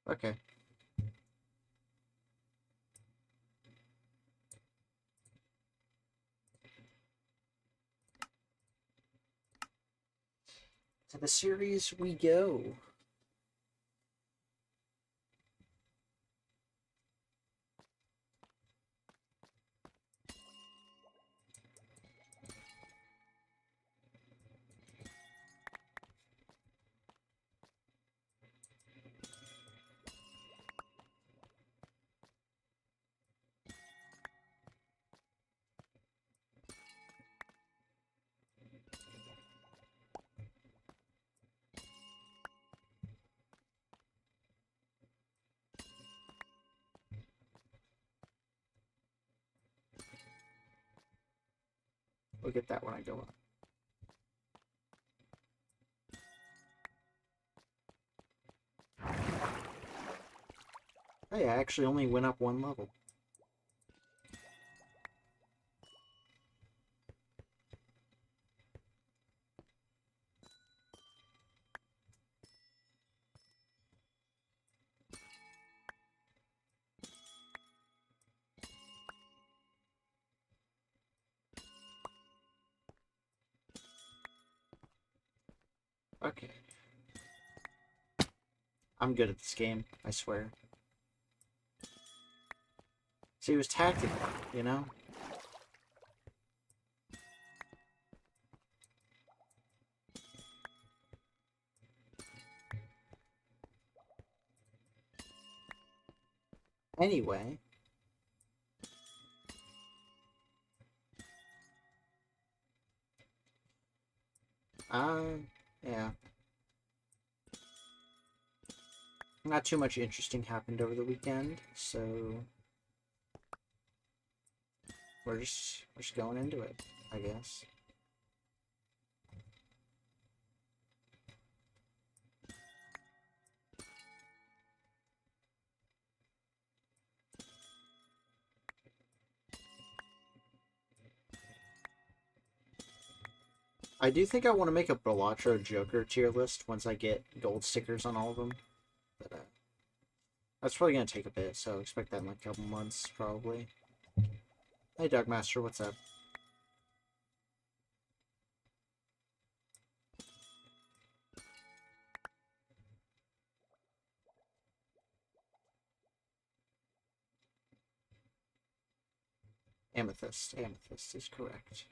Okay. To the series we go. We'll get that when I go up. Hey, I actually only went up one level. Okay. I'm good at this game, I swear. See, it was tactical, you know? Anyway. Yeah. Not too much interesting happened over the weekend, so we're just going into it, I guess. I do think I want to make a Balatro Joker tier list once I get gold stickers on all of them, but that's probably gonna take a bit, so expect that in like a couple months, probably. Hey, Dogmaster, what's up? Amethyst. Amethyst is correct.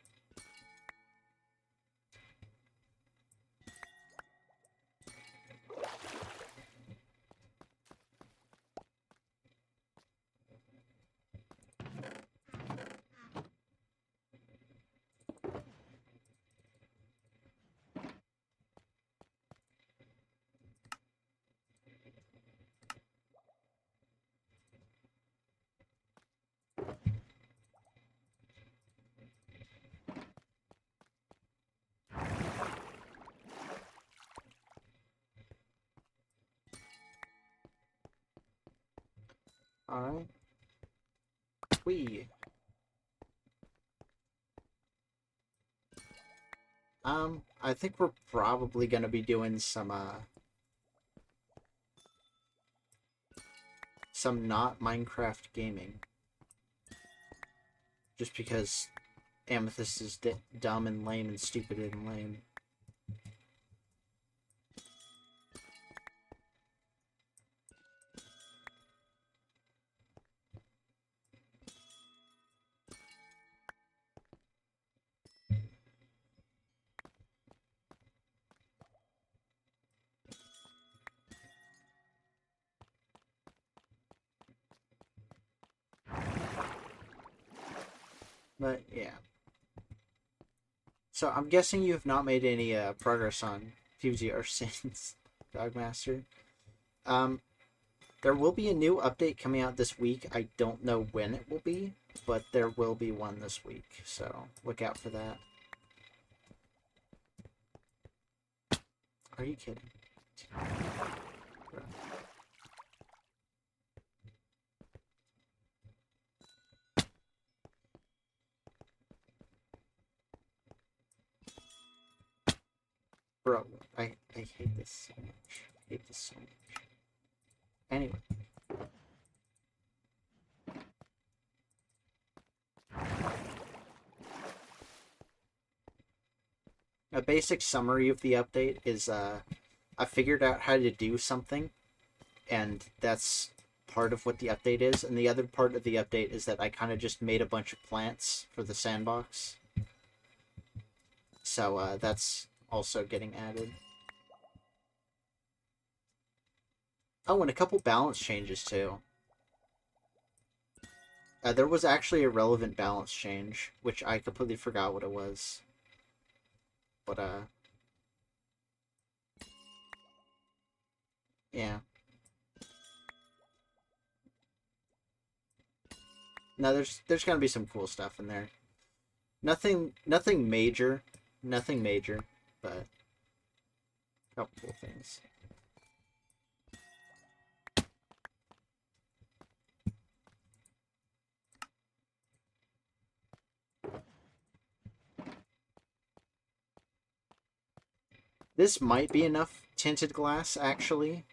Alright. Whee! I think we're probably gonna be doing some not Minecraft gaming. Just because Amethyst is dumb and lame and stupid and lame. But, yeah. So, I'm guessing you have not made any progress on PvGR since Dogmaster. There will be a new update coming out this week. I don't know when it will be, but there will be one this week. So, look out for that. Are you kidding? Bro. Bro, I hate this so much. I hate this so much. Anyway. A basic summary of the update is I figured out how to do something, and that's part of what the update is. And the other part of the update is that I kind of just made a bunch of plants for the sandbox. So that's also getting added. Oh, and a couple balance changes too. There was actually a relevant balance change, which I completely forgot what it was. But yeah. No, there's gonna be some cool stuff in there. Nothing major, but a couple cool things. This might be enough tinted glass, actually.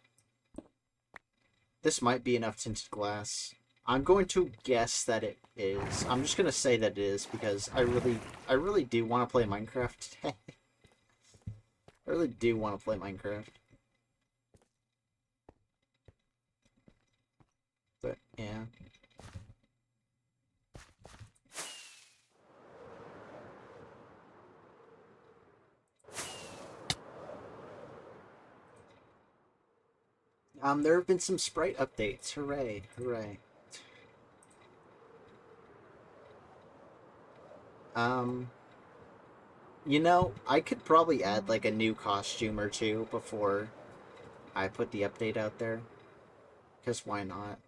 This might be enough tinted glass. I'm going to guess that it is. I'm just gonna say that it is because I really do want to play Minecraft today. I really do want to play Minecraft. But yeah. There have been some sprite updates. Hooray, hooray. Um, you know, I could probably add like a new costume or two before I put the update out there. Because why not?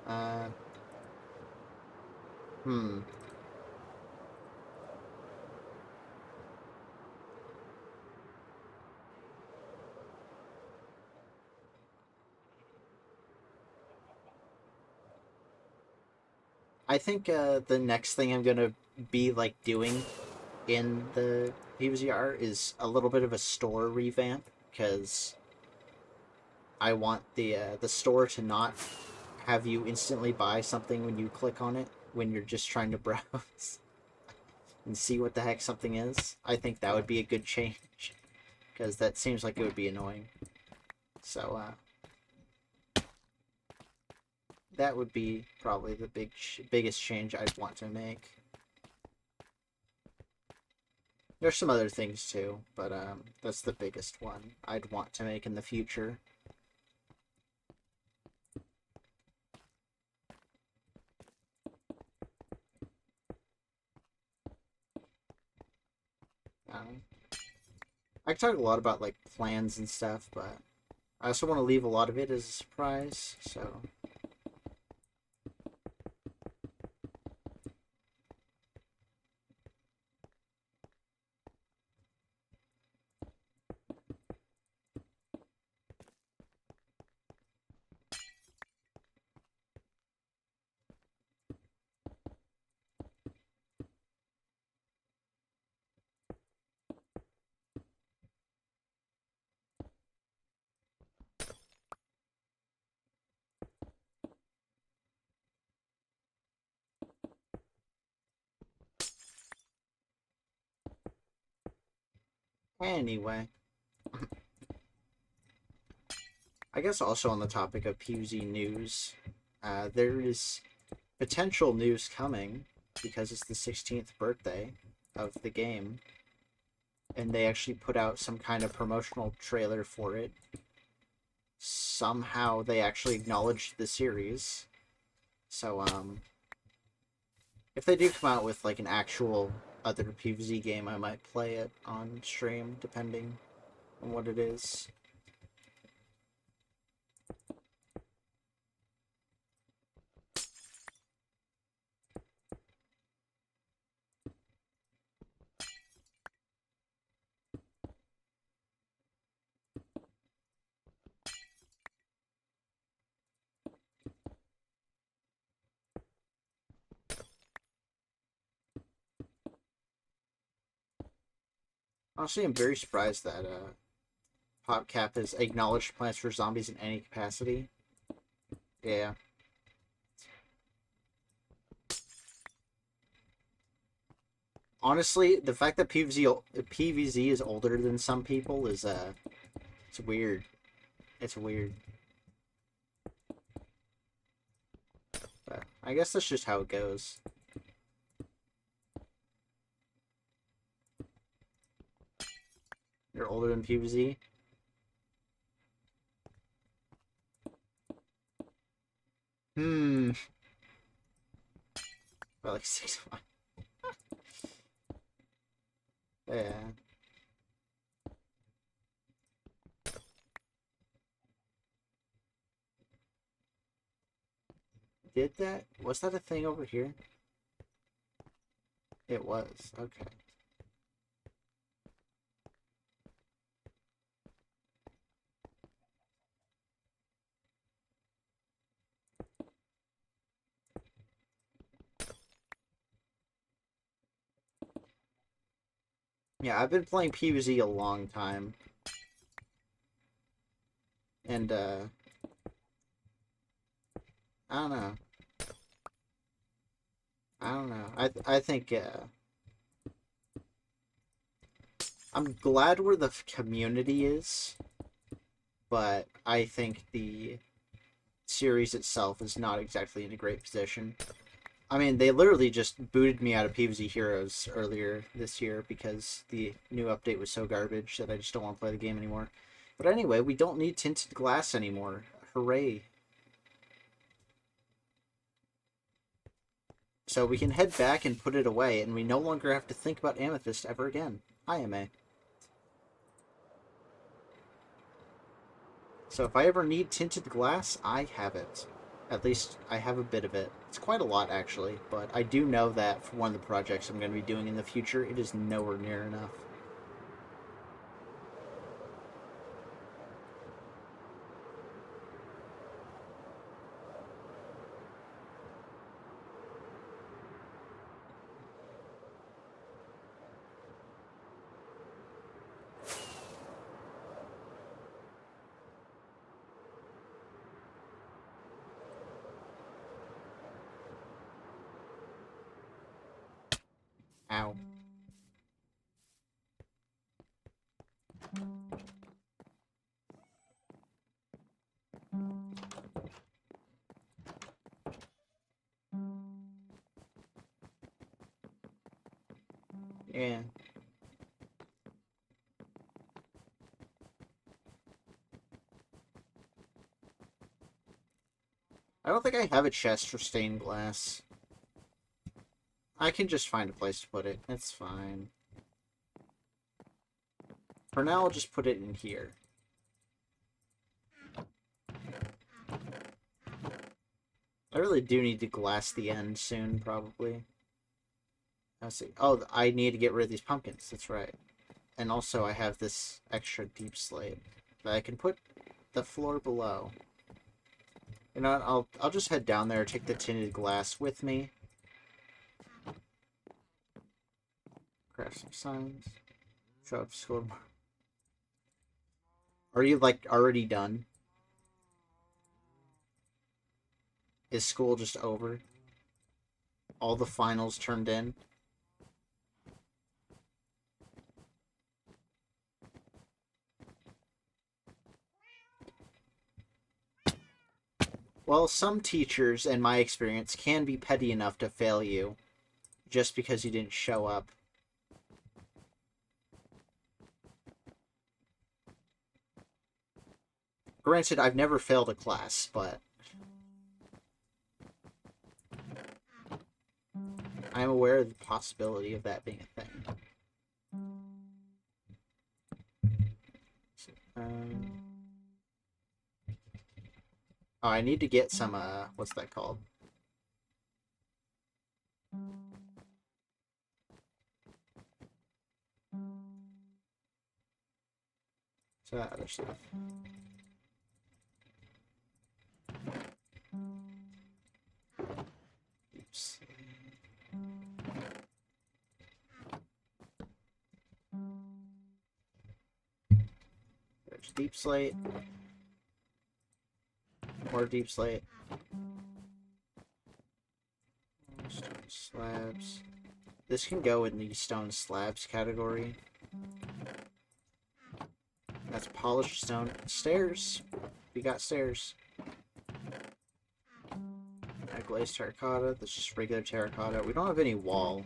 Uh, hmm. I think the next thing I'm gonna be like doing in the PVZR is a little bit of a store revamp because I want the store to not have you instantly buy something when you click on it when you're just trying to browse and see what the heck something is. I think that would be a good change because that seems like it would be annoying. So that would be probably the biggest change I'd want to make. There's some other things too, but that's the biggest one I'd want to make in the future. Um, I talk a lot about like plans and stuff, but I also want to leave a lot of it as a surprise, so anyway. I guess also on the topic of PvZ news, there is potential news coming because it's the 16th birthday of the game, and they actually put out some kind of promotional trailer for it. Somehow they actually acknowledged the series. So, if they do come out with like an actual other PvZ game, I might play it on stream, depending on what it is. Honestly, I'm very surprised that PopCap has acknowledged Plants for Zombies in any capacity. Yeah. Honestly, the fact that PVZ is older than some people is it's weird. It's weird. But I guess that's just how it goes. You're older than PVZ? Hmm. By like 6 months. Yeah. Did that? Was that a thing over here? It was. Okay. Yeah, I've been playing PvZ a long time. And, I don't know. I don't know. I think, I'm glad where the community is, but I think the series itself is not exactly in a great position. I mean, they literally just booted me out of PvZ Heroes earlier this year because the new update was so garbage that I just don't want to play the game anymore. But anyway, we don't need tinted glass anymore. Hooray. So we can head back and put it away, and we no longer have to think about Amethyst ever again. IMA. So if I ever need tinted glass, I have it. At least I have a bit of it. It's quite a lot, actually, but I do know that for one of the projects I'm going to be doing in the future, it is nowhere near enough. Ow. Yeah. I don't think I have a chest for stained glass. I can just find a place to put it. It's fine. For now, I'll just put it in here. I really do need to glass the end soon, probably. Let's see. Oh, I need to get rid of these pumpkins. That's right. And also, I have this extra deep slate that I can put the floor below. You know what? I'll just head down there, take the tinted glass with me. Craft some signs. Show up to school. Are you, like, already done? Is school just over? All the finals turned in? Well, some teachers, in my experience, can be petty enough to fail you just because you didn't show up. Granted, I've never failed a class, but I'm aware of the possibility of that being a thing. Oh, I need to get some, what's that called? So that other stuff. Oops. Deep slate. More deep slate. Stone slabs. This can go in the stone slabs category. That's polished stone. Stairs. We got stairs. Glazed terracotta. That's just regular terracotta. We don't have any wall.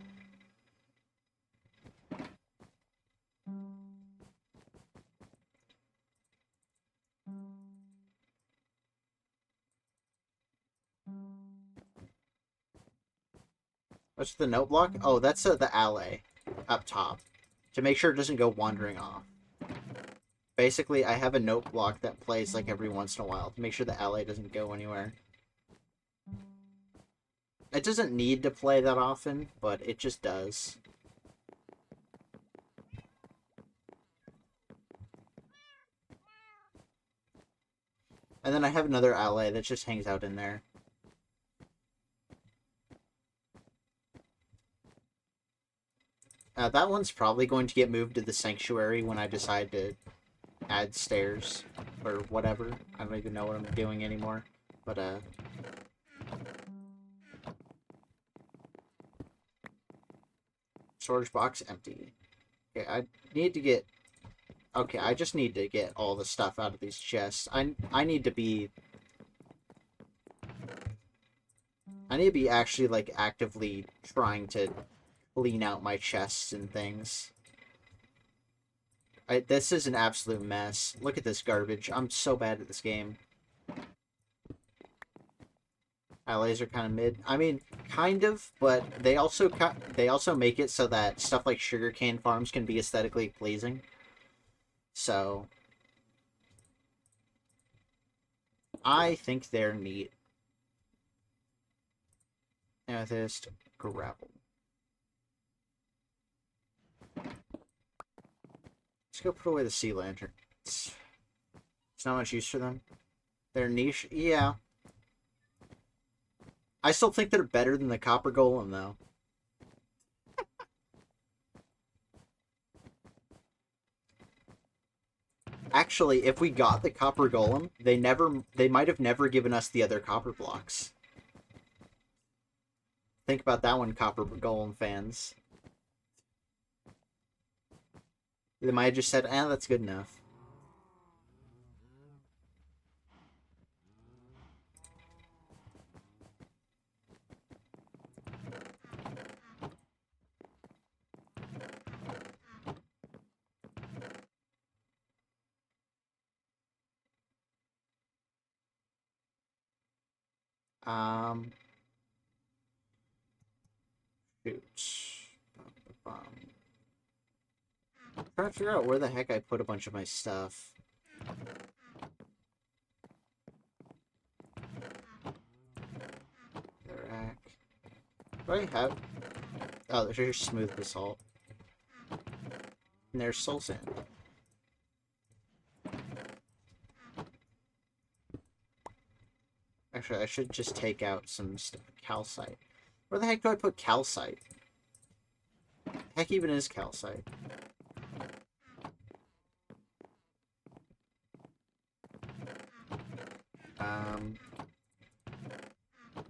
What's the note block? Oh, that's the alley up top. To make sure it doesn't go wandering off. Basically, I have a note block that plays like every once in a while to make sure the alley doesn't go anywhere. It doesn't need to play that often, but it just does. And then I have another alley that just hangs out in there. That one's probably going to get moved to the sanctuary when I decide to add stairs or whatever. I don't even know what I'm doing anymore. But, storage box empty. Okay, I need to get... Okay, I just need to get all the stuff out of these chests. I need to be... I need to be actually, like, actively trying to clean out my chests and things. This is an absolute mess. Look at this garbage. I'm so bad at this game. Allies are kind of mid. I mean, kind of, but they also make it so that stuff like sugarcane farms can be aesthetically pleasing. So, I think they're neat. Amethyst, gravel. Let's go put away the sea lanterns. It's not much use for them. They're niche, yeah. I still think they're better than the copper golem, though. Actually, if we got the copper golem, they might have never given us the other copper blocks. Think about that one, copper golem fans. They might have just said, that's good enough. Shoot. I'm trying to figure out where the heck I put a bunch of my stuff. Rack. Do I have... Oh, there's just smooth basalt. And there's soul sand. Actually, I should just take out some calcite. Where the heck do I put calcite? Heck even is calcite?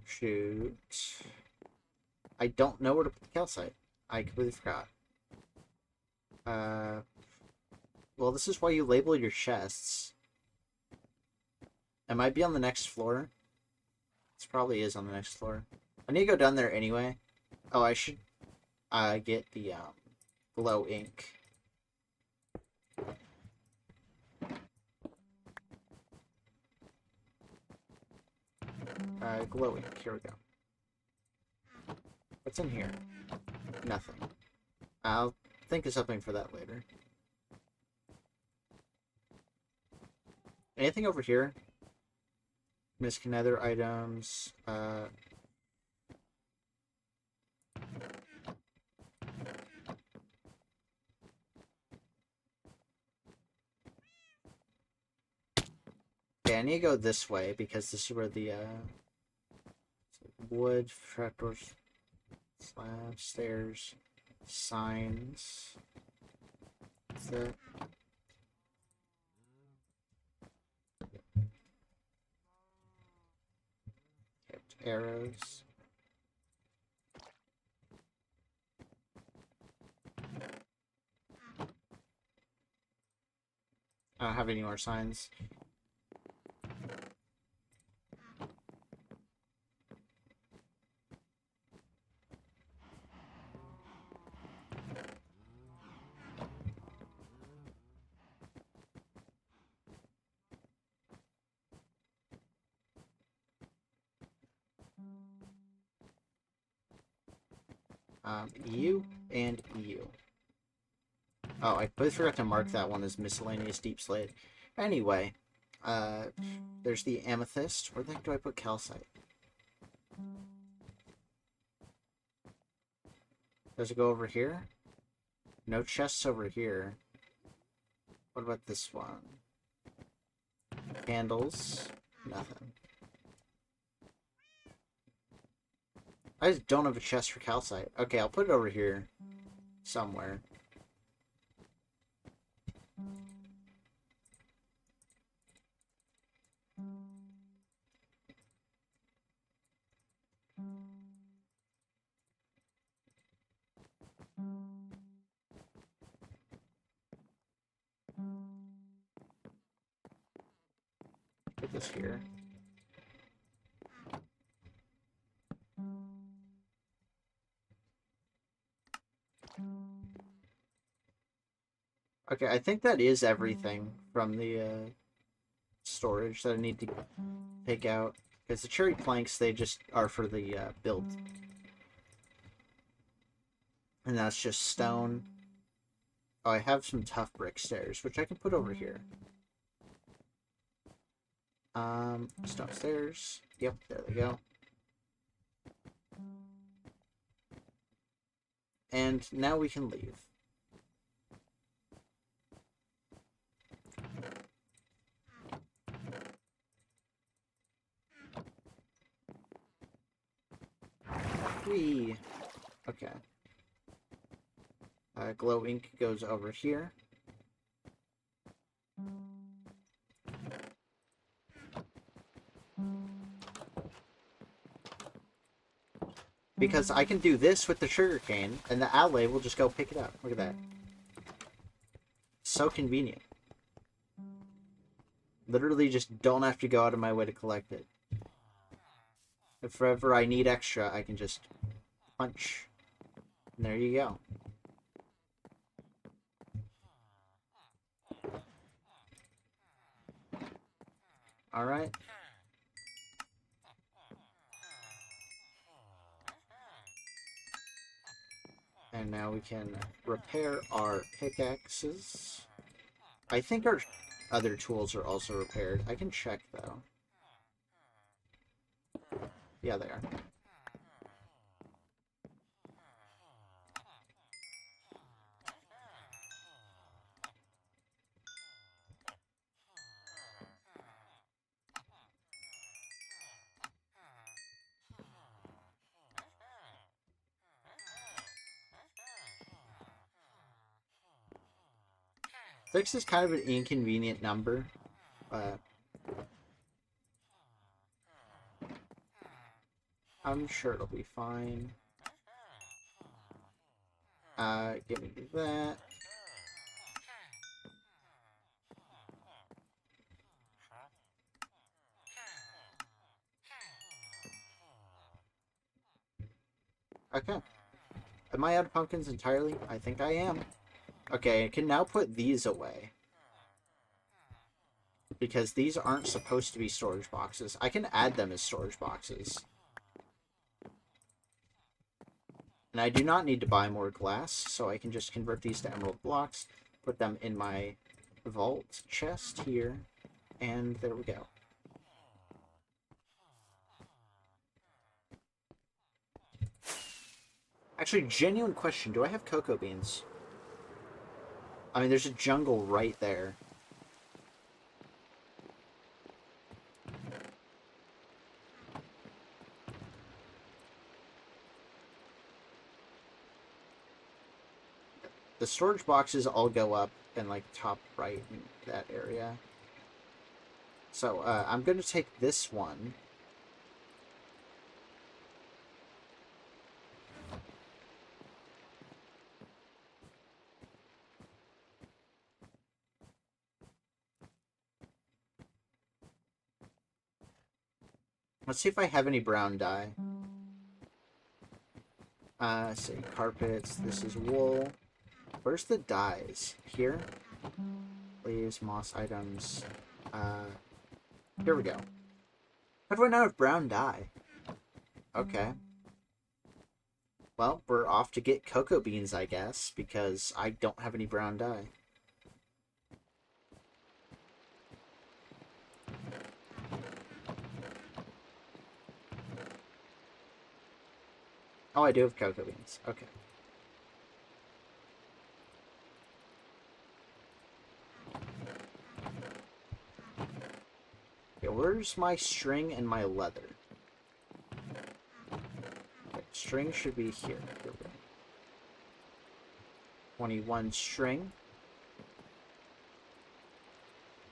Shoot. I don't know where to put the calcite. I completely forgot. Well, this is why you label your chests. It might be on the next floor. This probably is on the next floor. I need to go down there anyway. Oh, I should get the glow ink. Glow ink. Here we go. What's in here? Nothing. I'll think of something for that later. Anything over here? Miskin nether items. Okay, I need to go this way because this is where the wood, trapdoors, slabs, stairs, signs. That's it. arrows. I don't have any more signs. EU and EU. Oh, I both forgot to mark that one as miscellaneous deep slate. Anyway, there's the amethyst. Where the heck do I put calcite? Does it go over here? No chests over here. What about this one? Candles. Nothing. I just don't have a chest for calcite. Okay, I'll put it over here. Somewhere. Put this here. Okay, I think that is everything from the storage that I need to take out. Because the cherry planks, they just are for the build. And that's just stone. Oh, I have some tough brick stairs, which I can put over here. Stone stairs. Yep, there they go. And now we can leave. Whee! Okay. Glow ink goes over here. Because I can do this with the sugarcane, and the ally will just go pick it up. Look at that. So convenient. Literally just don't have to go out of my way to collect it. If ever I need extra, I can just punch. And there you go. Alright. And now we can repair our pickaxes. I think our other tools are also repaired. I can check, though. Yeah, they are. Six is kind of an inconvenient number. I'm sure it'll be fine. Give me that. Okay. Am I out of pumpkins entirely? I think I am. Okay, I can now put these away. Because these aren't supposed to be storage boxes. I can add them as storage boxes. And I do not need to buy more glass, so I can just convert these to emerald blocks, put them in my vault chest here, and there we go. Actually, genuine question, do I have cocoa beans? I mean, there's a jungle right there. The storage boxes all go up in, like, top right in that area. So, I'm going to take this one. Let's see if I have any brown dye. Say carpets. This is wool. Where's the dyes? Here? Leaves, moss items. Here we go. How do I not have brown dye? Okay. Well, we're off to get cocoa beans, I guess, because I don't have any brown dye. Oh, I do have cocoa beans. Okay. Okay, where's my string and my leather? Okay, string should be here. Here we go. 21 string.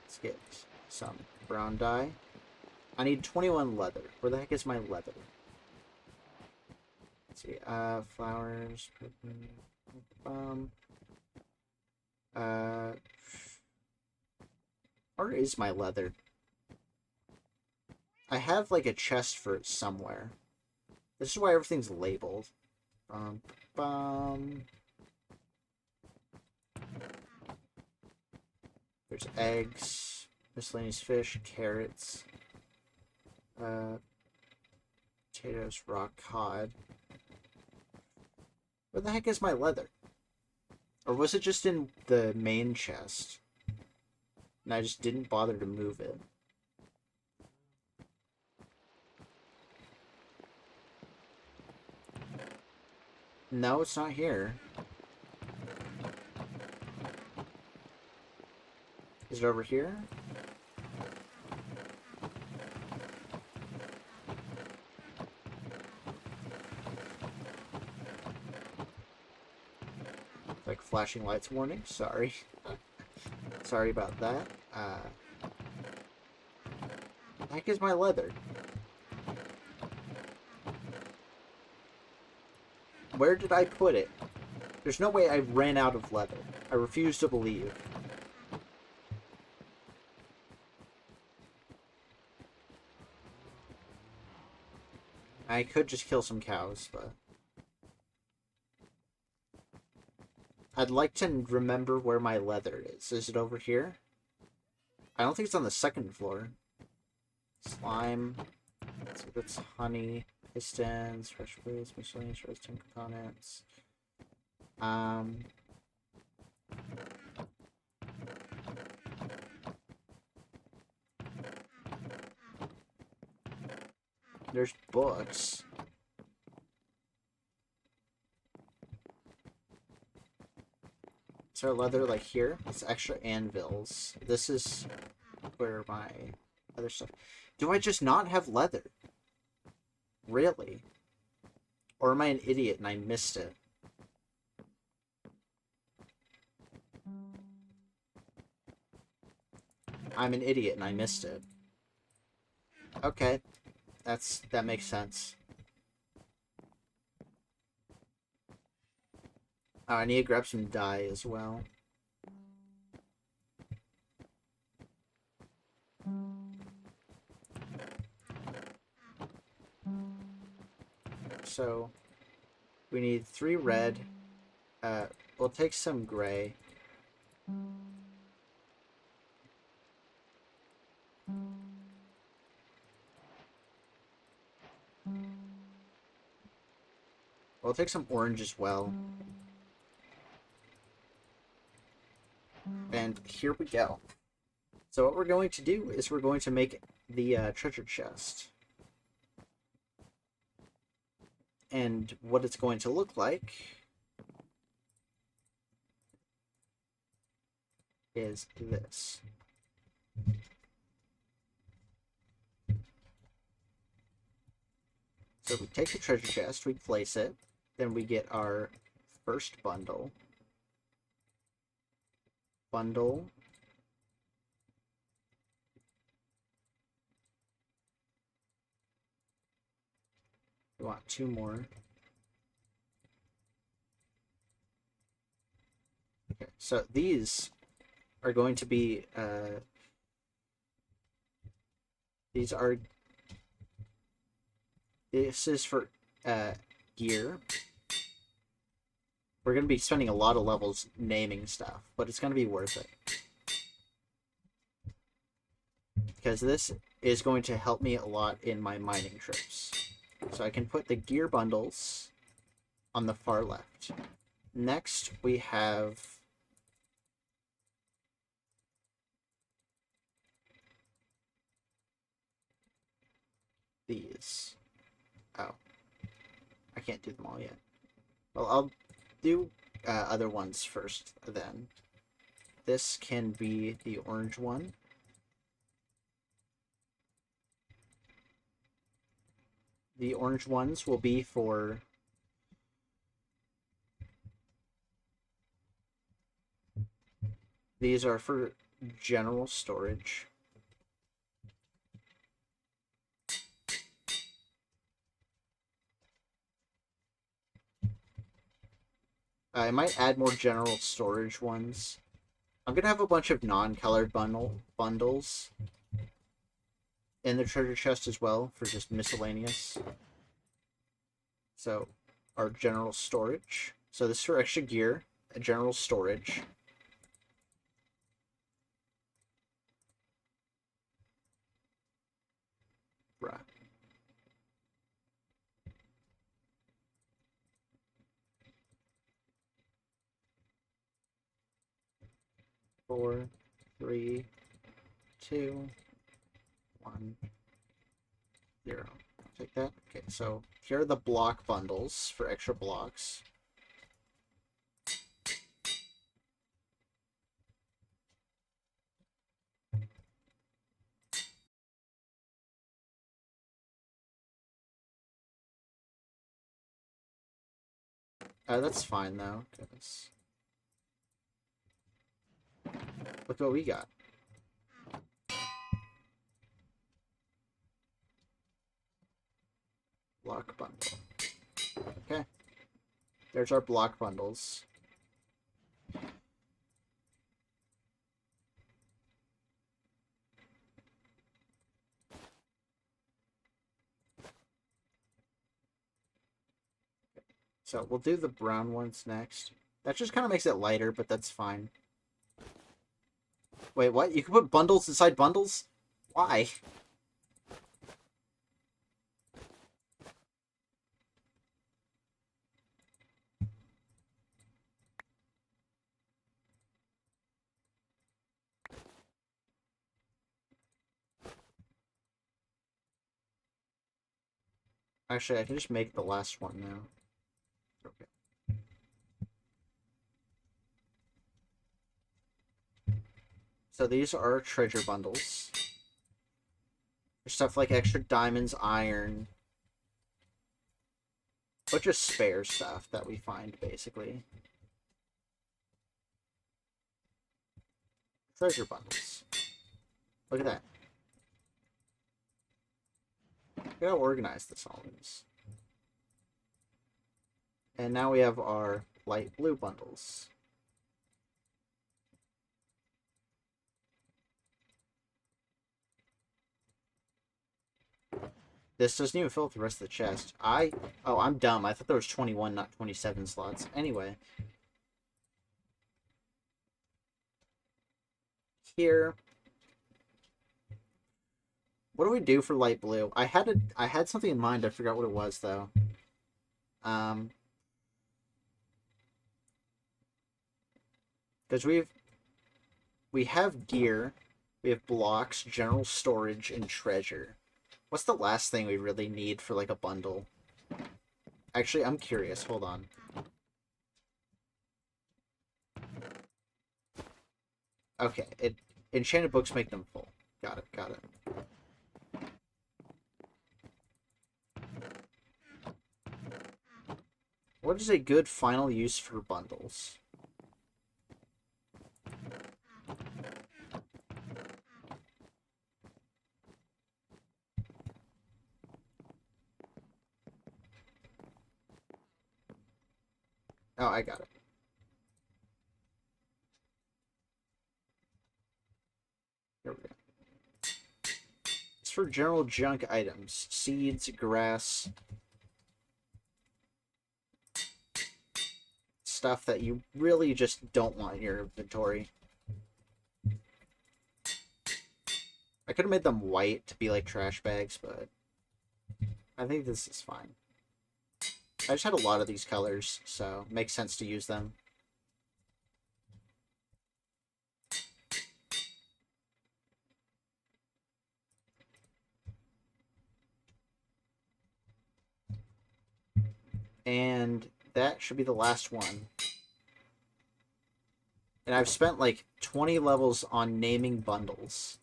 Let's get some brown dye. I need 21 leather. Where the heck is my leather? Let's see. Flowers. Where is my leather? I have like a chest for it somewhere. This is why everything's labeled. There's eggs, miscellaneous fish, carrots, potatoes, raw cod. Where the heck is my leather? Or was it just in the main chest? And I just didn't bother to move it. No, it's not here. Is it over here? Like flashing lights warning. Sorry. Sorry about that. The heck is my leather? Where did I put it? There's no way I ran out of leather. I refuse to believe. I could just kill some cows, but... I'd like to remember where my leather is. Is it over here? I don't think it's on the second floor. Slime. So that's honey. Pistons. Fresh foods. Miscellaneous roasting components. There's books. Is there leather like here? It's extra anvils. This is where my other stuff... Do I just not have leather? Really? Or am I an idiot and I missed it? I'm an idiot and I missed it. Okay. That makes sense. Oh, I need to grab some dye as well. So, we need 3 red. We'll take some gray. We'll take some orange as well. And here we go. So what we're going to do is we're going to make the treasure chest. And what it's going to look like is this. So we take the treasure chest, we place it, then we get our first bundle. We want 2 more. Okay, so these are going to be, these are This is for gear. We're going to be spending a lot of levels naming stuff, but it's going to be worth it. Because this is going to help me a lot in my mining trips. So I can put the gear bundles on the far left. Next, we have these. Oh. I can't do them all yet. Well, I'll do other ones first, then. This can be the orange one. The orange ones will be for... These are for general storage. I might add more general storage ones. I'm gonna have a bunch of non-colored bundles in the treasure chest as well for just miscellaneous. So, our general storage. So this is for extra gear, a general storage. Bruh. Four, three, two, 1, 0. I'll take that. Okay, so here are the block bundles for extra blocks. That's fine though, because look what we got. Block bundle. Okay. There's our block bundles. So we'll do the brown ones next. That just kind of makes it lighter, but that's fine. Wait, what? You can put bundles inside bundles? Why? Actually, I can just make the last one now. Okay. So these are treasure bundles. There's stuff like extra diamonds, iron. But just spare stuff that we find, basically. Treasure bundles. Look at that. Look how organized this all is. And now we have our light blue bundles. This doesn't even fill up the rest of the chest. Oh, I'm dumb. I thought there was 21, not 27 slots. Anyway. Here. What do we do for light blue? I had something in mind. I forgot what it was, though. Because we have gear, we have blocks, general storage, and treasure. What's the last thing we really need for, like, a bundle? Actually, I'm curious. Hold on. Okay, enchanted books make them full. Got it, got it. What is a good final use for bundles? Oh, I got it. Here we go. It's for general junk items. Seeds, grass. Stuff that you really just don't want in your inventory. I could have made them white to be like trash bags, but I think this is fine. I just had a lot of these colors, so it makes sense to use them. And that should be the last one. And I've spent like 20 levels on naming bundles.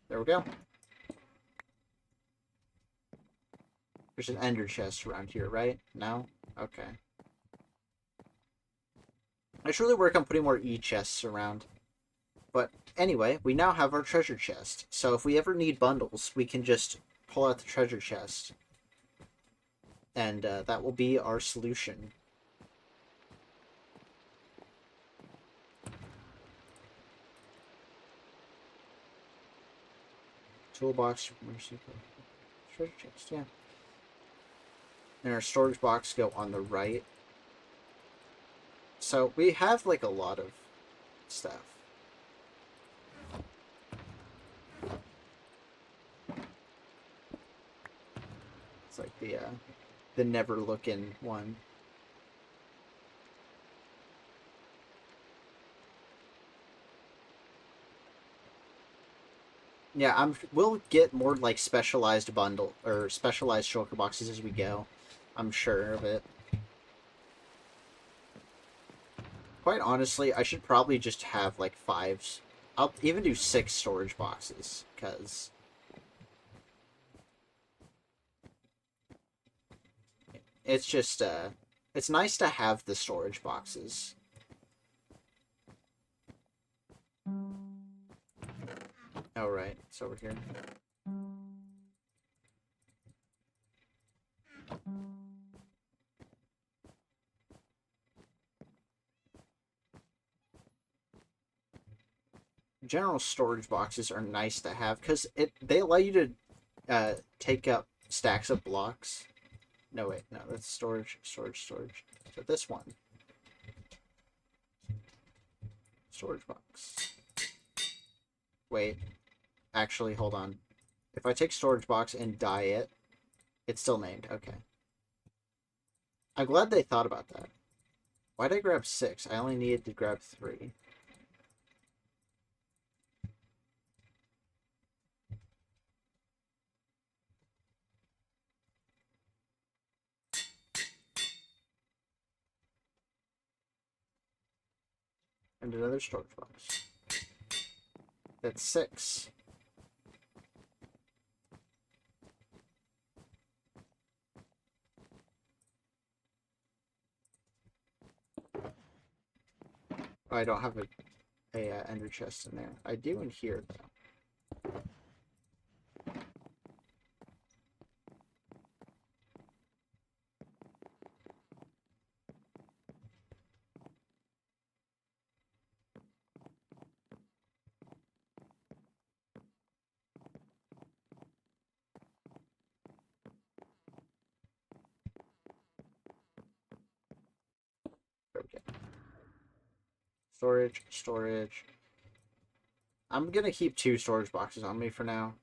There we go. There's an ender chest around here, right? No? Okay. I should really work on putting more E-chests around. But anyway, we now have our treasure chest. So if we ever need bundles, we can just pull out the treasure chest. And that will be our solution. Toolbox, treasure chest, yeah. And our storage box go on the right. So we have like a lot of stuff. It's like the never looking one. Yeah, we'll get more like specialized bundle or specialized shulker boxes as we go. I'm sure of it. Quite honestly, I should probably just have like 5. I'll even do 6 storage boxes, because it's just it's nice to have the storage boxes. Oh right, it's over here. General storage boxes are nice to have because they allow you to take up stacks of blocks. No wait, no, that's storage. So this one. Storage box. Wait. Actually, hold on. If I take storage box and dye it, it's still named. Okay. I'm glad they thought about that. Why'd I grab 6? I only needed to grab 3. And another storage box. That's 6. Oh, I don't have a ender chest in there. I do in here, though. There we go. Storage. I'm gonna keep 2 storage boxes on me for now.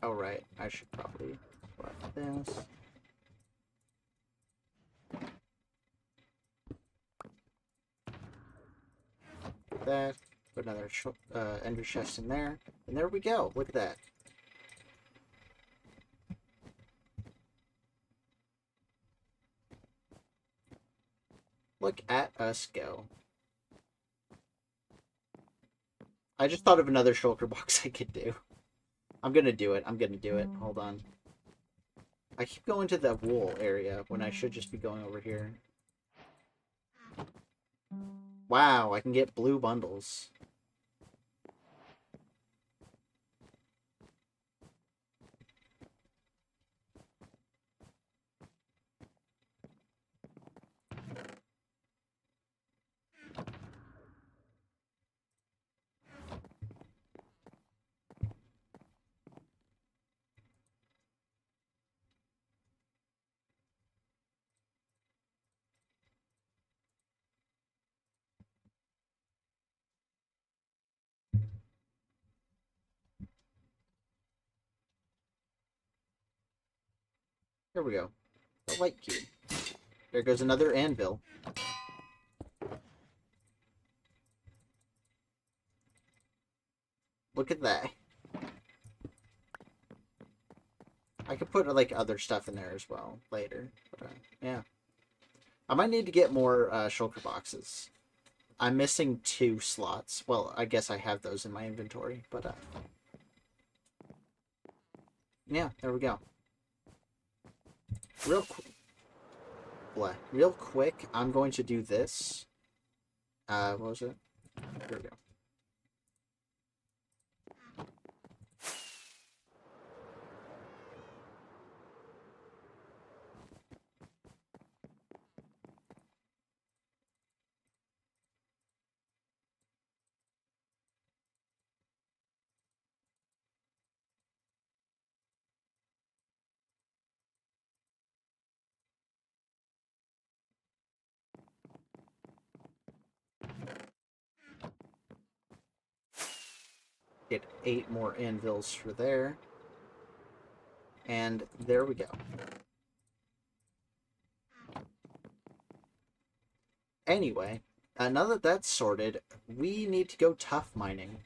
Oh, right. I should probably put this. That. Put another ender chest in there. And there we go. Look at that. Look at us go. I just thought of another shulker box I could do. I'm gonna do it. Hold on. I keep going to the wool area when I should just be going over here. Wow, I can get blue bundles. Here we go. The light cube. There goes another anvil. Look at that. I could put, like, other stuff in there as well later. But, yeah. I might need to get more shulker boxes. I'm missing 2 slots. Well, I guess I have those in my inventory, but, yeah, there we go. Real quick, I'm going to do this. What was it? Here we go. Get 8 more anvils for there. And there we go. Anyway, now that that's sorted, we need to go tough mining.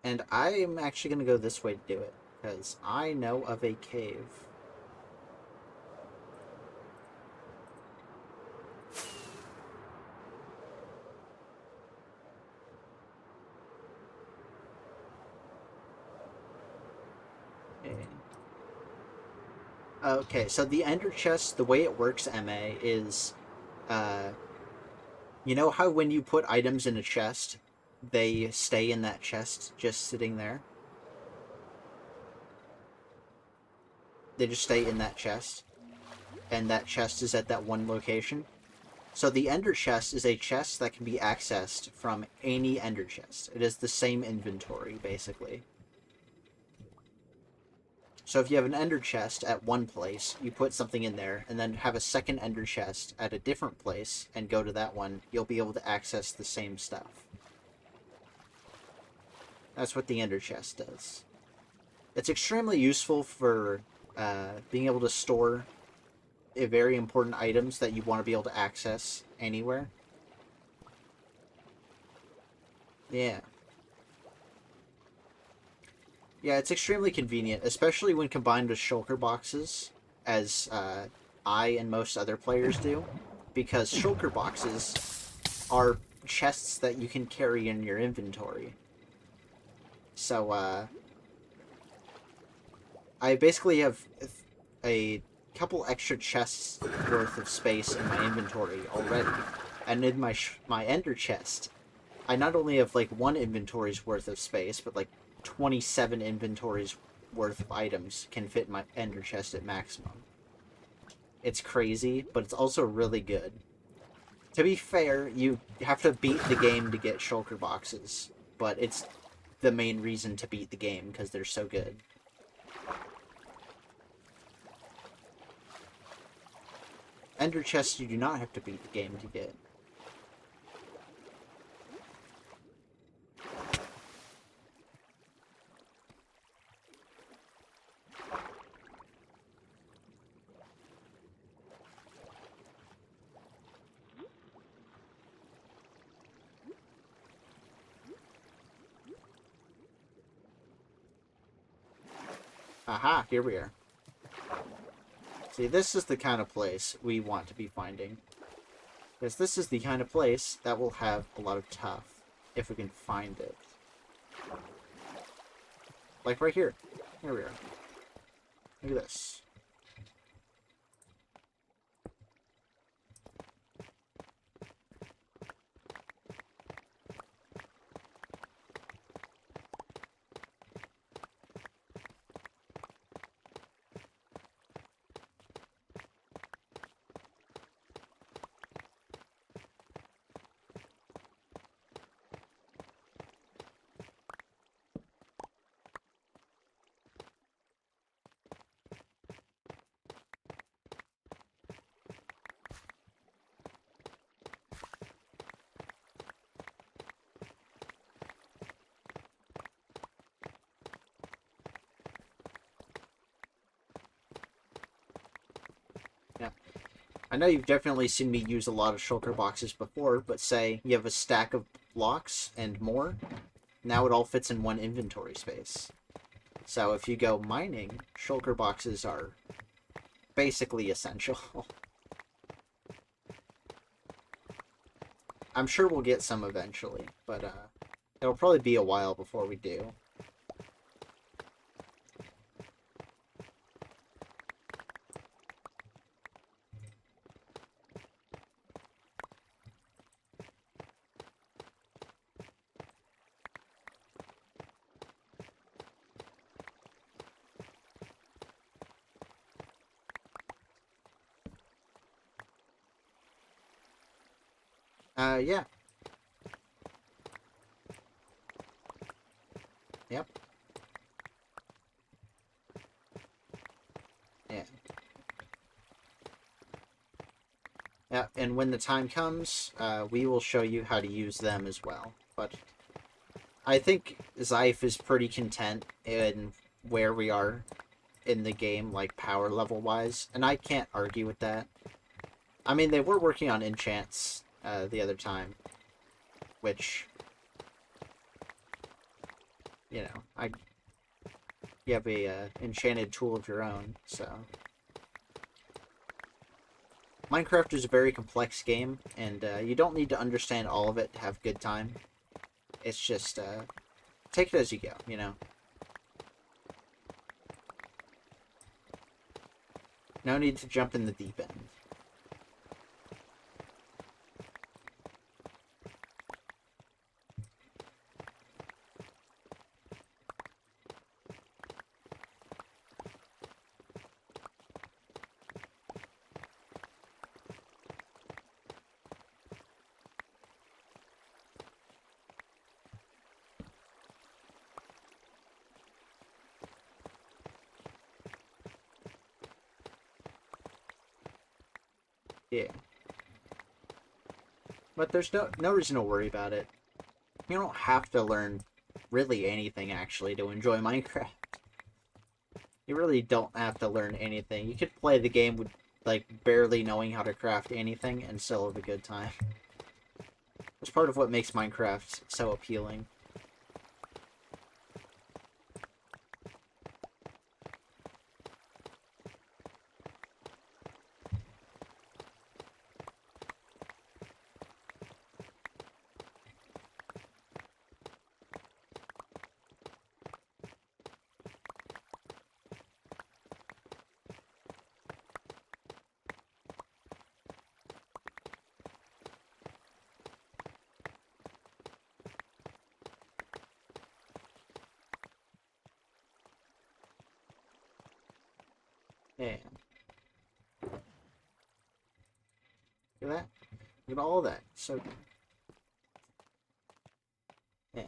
And I'm actually going to go this way to do it, because I know of a cave. Okay, so the ender chest, the way it works, MA, is, you know how when you put items in a chest, they stay in that chest, just sitting there? They just stay in that chest, and that chest is at that one location. So the ender chest is a chest that can be accessed from any ender chest. It is the same inventory, basically. So if you have an ender chest at one place, you put something in there, and then have a second ender chest at a different place, and go to that one, you'll be able to access the same stuff. That's what the ender chest does. It's extremely useful for being able to store very important items that you want to be able to access anywhere. Yeah. Yeah, it's extremely convenient, especially when combined with shulker boxes, as I and most other players do, because shulker boxes are chests that you can carry in your inventory. So, I basically have a couple extra chests worth of space in my inventory already, and in my ender chest, I not only have, like, 1 inventory's worth of space, but, like, 27 inventories worth of items can fit in my ender chest at maximum. It's crazy, but it's also really good. To be fair, you have to beat the game to get shulker boxes, but it's the main reason to beat the game, because they're so good. Ender chests you do not have to beat the game to get. Aha, here we are. See, this is the kind of place we want to be finding. Because this is the kind of place that will have a lot of tough, if we can find it. Like right here. Here we are. Look at this. Yeah. I know you've definitely seen me use a lot of shulker boxes before, but say you have a stack of blocks and more, now it all fits in one inventory space. So if you go mining, shulker boxes are basically essential. I'm sure we'll get some eventually, but it'll probably be a while before we do. Yeah. Yep. Yeah. Yeah, and when the time comes, we will show you how to use them as well. But I think Zyph is pretty content in where we are in the game, like power level wise, and I can't argue with that. I mean, they were working on enchants the other time, which, you know, you have a enchanted tool of your own, so. Minecraft is a very complex game, and you don't need to understand all of it to have a good time. It's just, take it as you go, you know? No need to jump in the deep end. Yeah. But there's no reason to worry about it. You don't have to learn really anything, actually, to enjoy Minecraft. You really don't have to learn anything. You could play the game with, like, barely knowing how to craft anything and still have a good time. It's part of what makes Minecraft so appealing. Yeah. Look at that. Look at all that. So good. Yeah.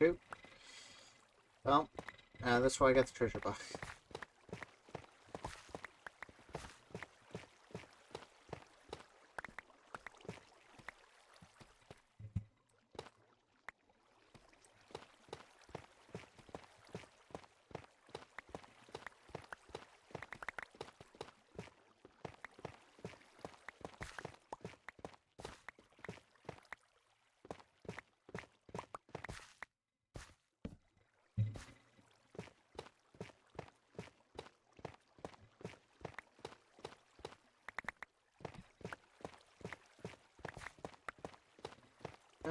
Cool. Well, that's why I got the treasure box.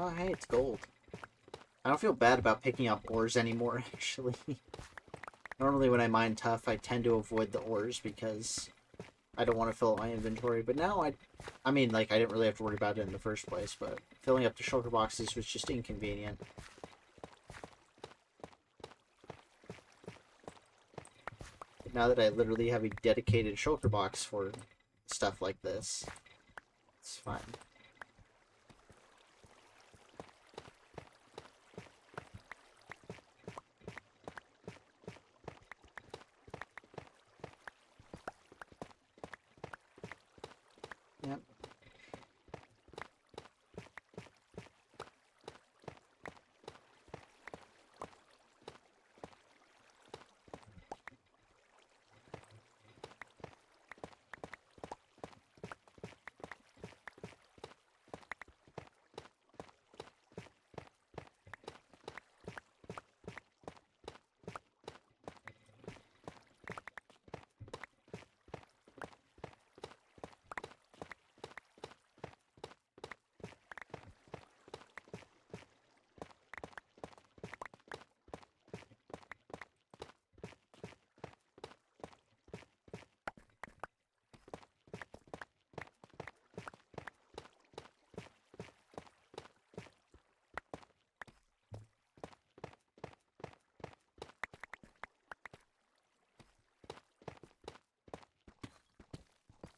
Oh, hey, it's gold. I don't feel bad about picking up ores anymore, actually. Normally when I mine tough, I tend to avoid the ores because I don't want to fill up my inventory. But now I mean, like, I didn't really have to worry about it in the first place, but filling up the shulker boxes was just inconvenient. But now that I literally have a dedicated shulker box for stuff like this, it's fine. Yep.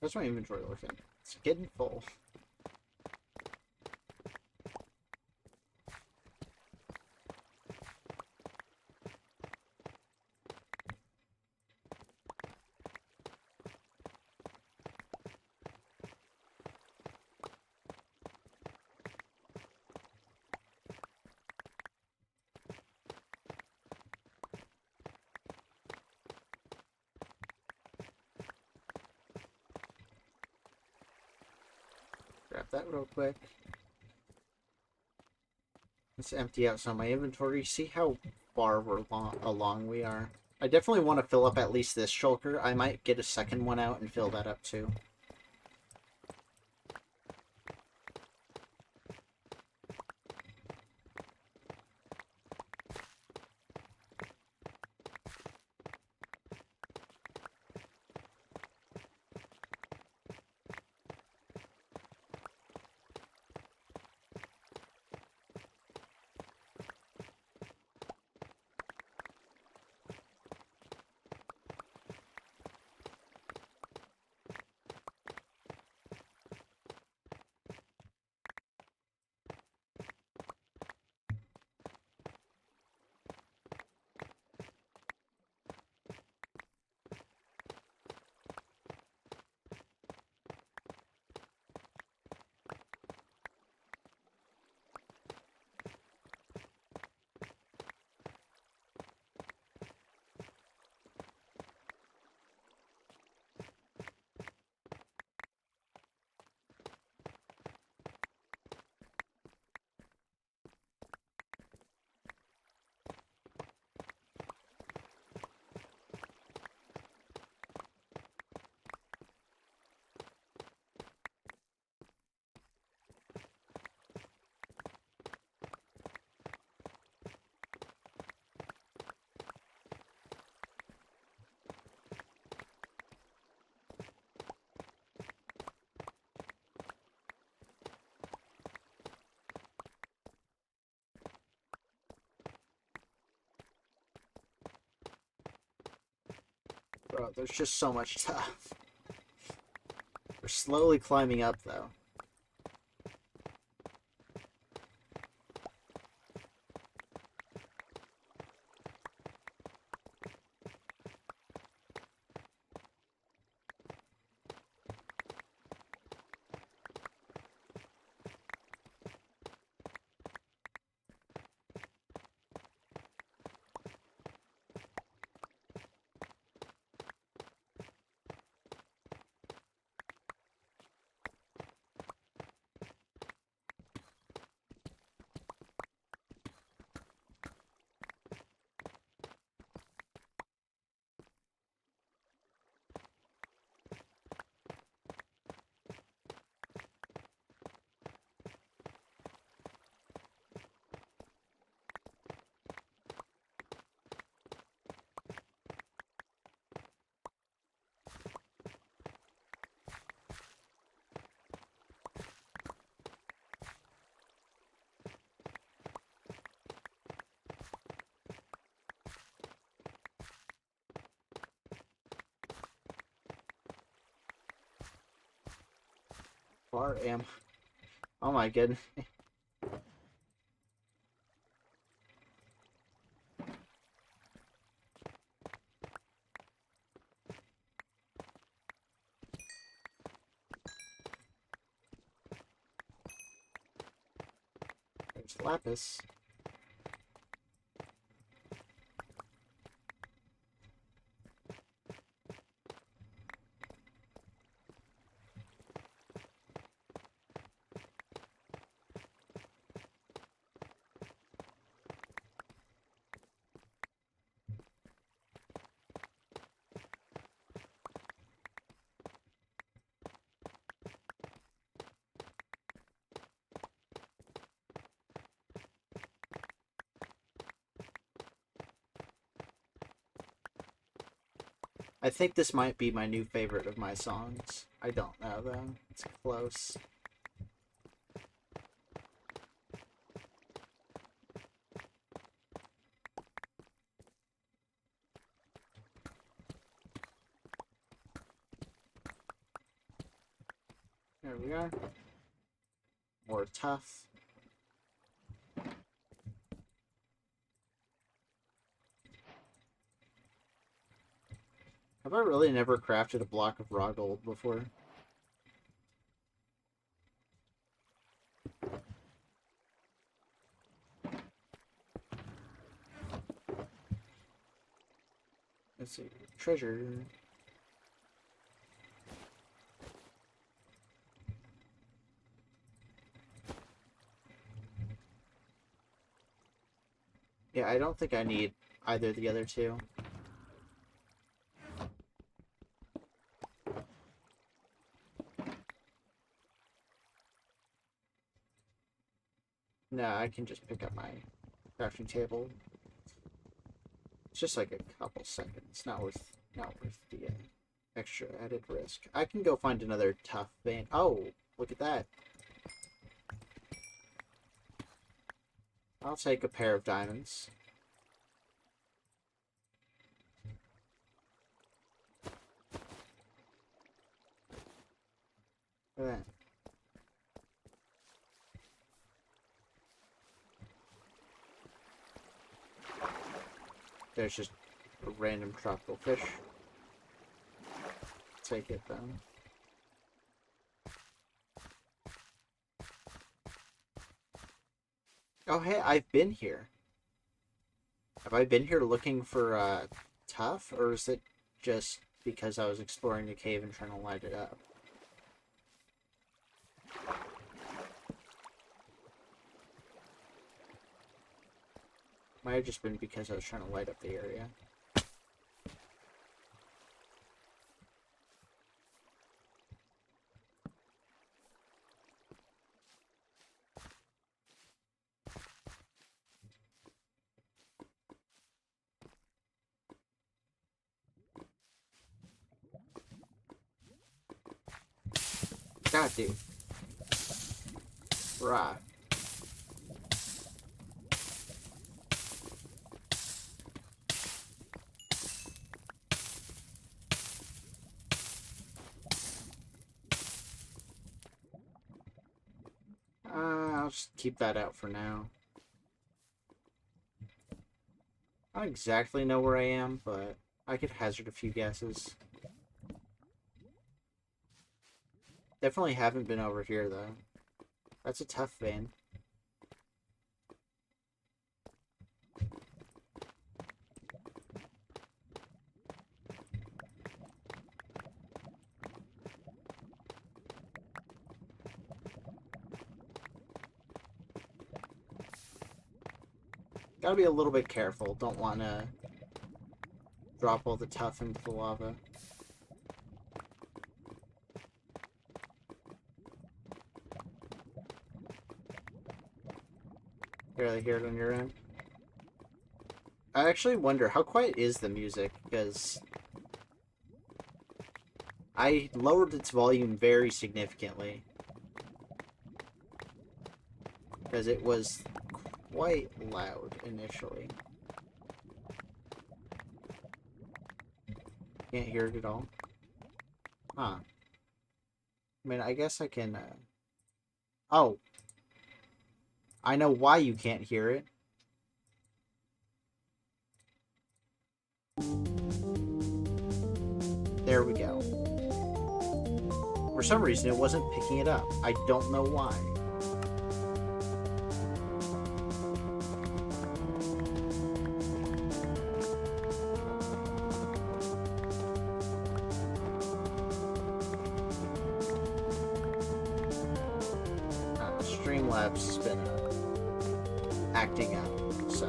How's my inventory looking? It's getting full. Grab that real quick. Let's empty out some of my inventory. See how far along we are. I definitely want to fill up at least this shulker. I might get a second one out and fill that up too. Bro, there's just so much stuff. We're slowly climbing up, though. far am... Oh my goodness. There's lapis. I think this might be my new favorite of my songs. I don't know, though. It's close. There we are. More tough. Have I really never crafted a block of raw gold before? Let's see. Treasure. Yeah, I don't think I need either of the other two. No, I can just pick up my crafting table. It's just like a couple seconds. Not worth the extra added risk. I can go find another tough vein. Oh, look at that. I'll take a pair of diamonds. Look at that. There's just a random tropical fish. Take it then. Oh hey, I've been here. Have I been here looking for tough, or is it just because I was exploring the cave and trying to light it up? Might have just been because I was trying to light up the area. God, dude. Right. I'll just keep that out for now. I don't exactly know where I am, but I could hazard a few guesses. Definitely haven't been over here, though. That's a tough vein. Gotta be a little bit careful. Don't want to drop all the tough into the lava. Barely hear it on your end. I actually wonder, how quiet is the music? Because I lowered its volume very significantly. Because it was quite loud initially. Can't hear it at all. Huh. I mean, I guess I can, Oh! I know why you can't hear it. There we go. For some reason, it wasn't picking it up. I don't know why. Streamlabs has been acting out, so...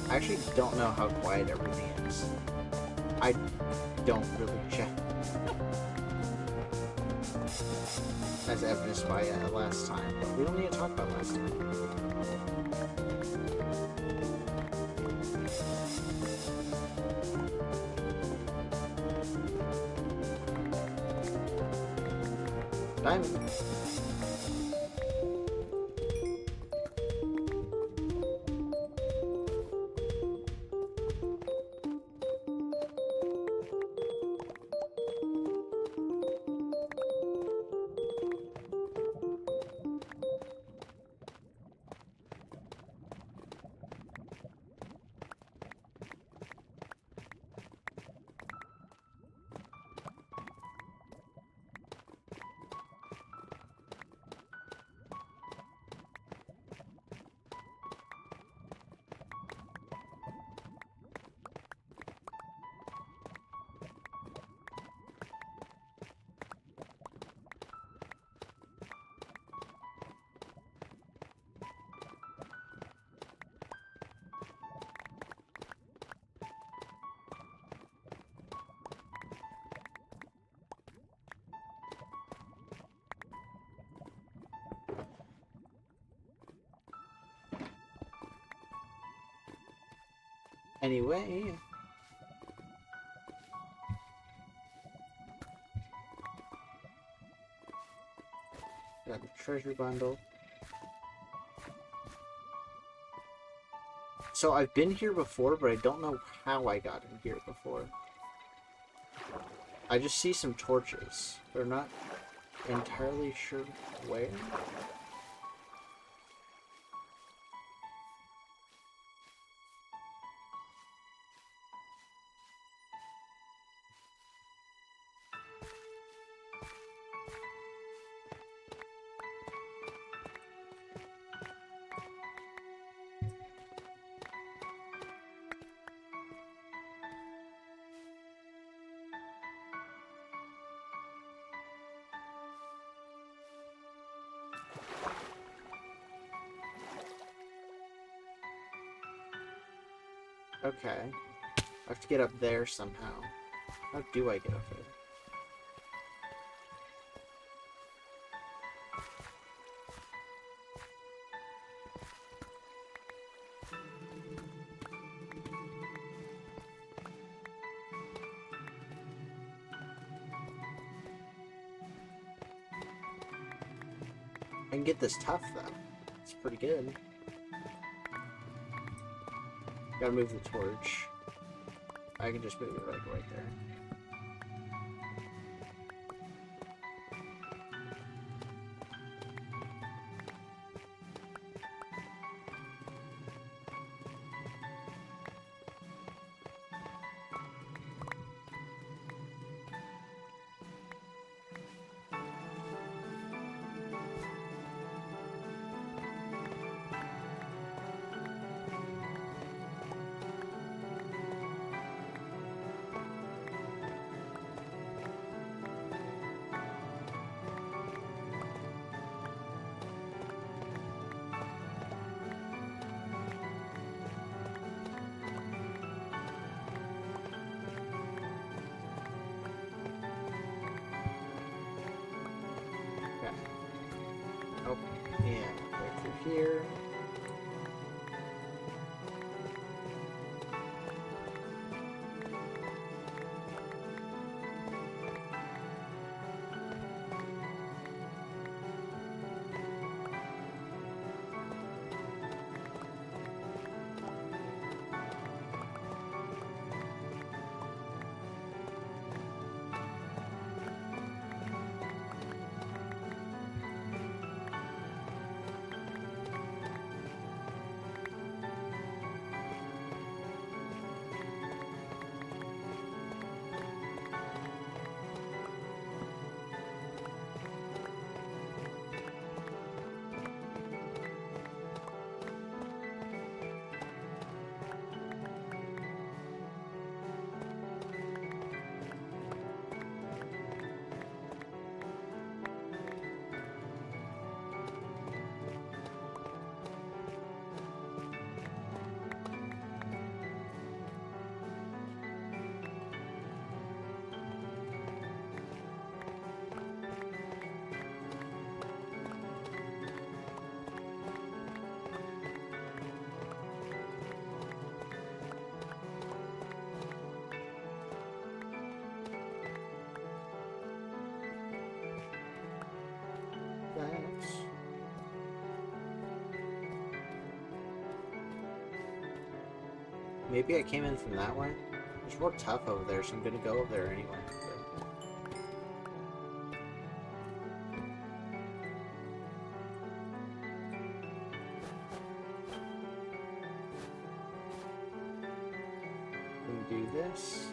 I actually don't know how quiet everything is. I don't really check. As evidenced by last time, but we don't need to talk about last time. Diamond. Anyway... Got the treasure bundle. So I've been here before, but I don't know how I got in here before. I just see some torches. They're not entirely sure where. Okay. I have to get up there somehow. How do I get up there? I can get this tough, though. It's pretty good. Gotta move the torch. I can just move it right there. Oh, yeah, right through here. maybe I came in from that way? There's more tough over there, so I'm gonna go over there anyway. Do this.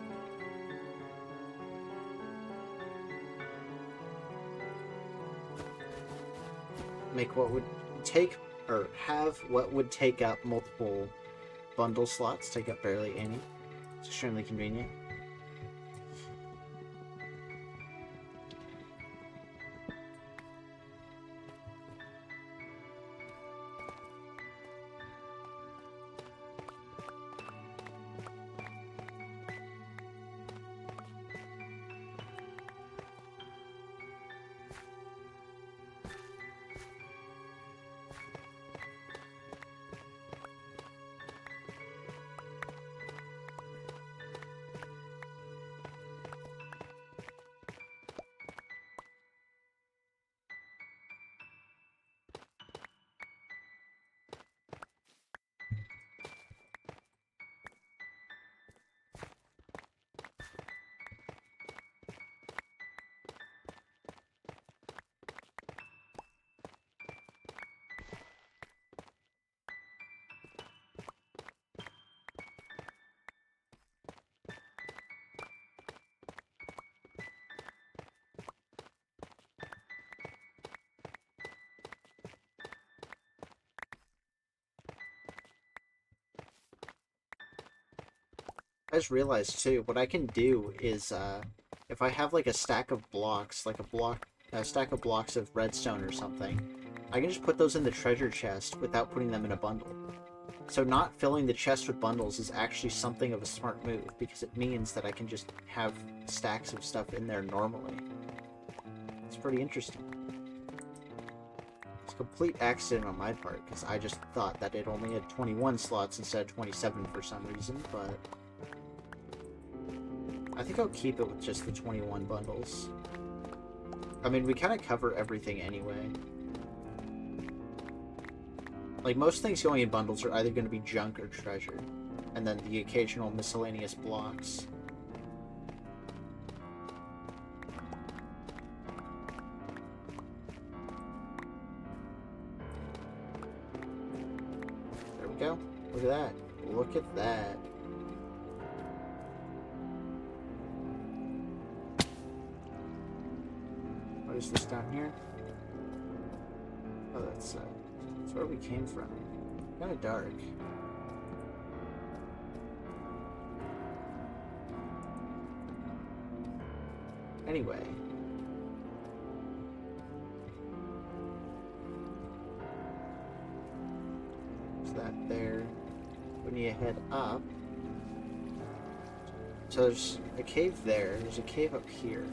Make what would take, or have what would take up multiple bundle slots, take up barely any. It's extremely convenient. I just realized too, what I can do is, if I have like a stack of blocks, like a stack of blocks of redstone or something, I can just put those in the treasure chest without putting them in a bundle. So not filling the chest with bundles is actually something of a smart move, because it means that I can just have stacks of stuff in there normally. It's pretty interesting. It's a complete accident on my part, because I just thought that it only had 21 slots instead of 27 for some reason, but I think I'll keep it with just the 21 bundles. I mean, we kind of cover everything anyway. Like, most things going in bundles are either going to be junk or treasure, and then the occasional miscellaneous blocks. There we go. Look at that. Look at that. What is this down here? Oh, that's where we came from. Kind of dark. Anyway. There's that there. When you head up. So there's a cave there. There's a cave up here.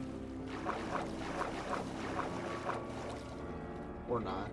Or not.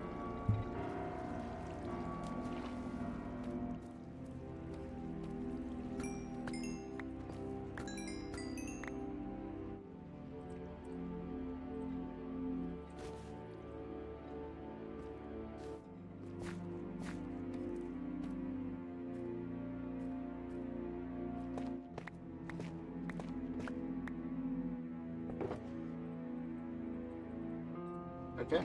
Okay.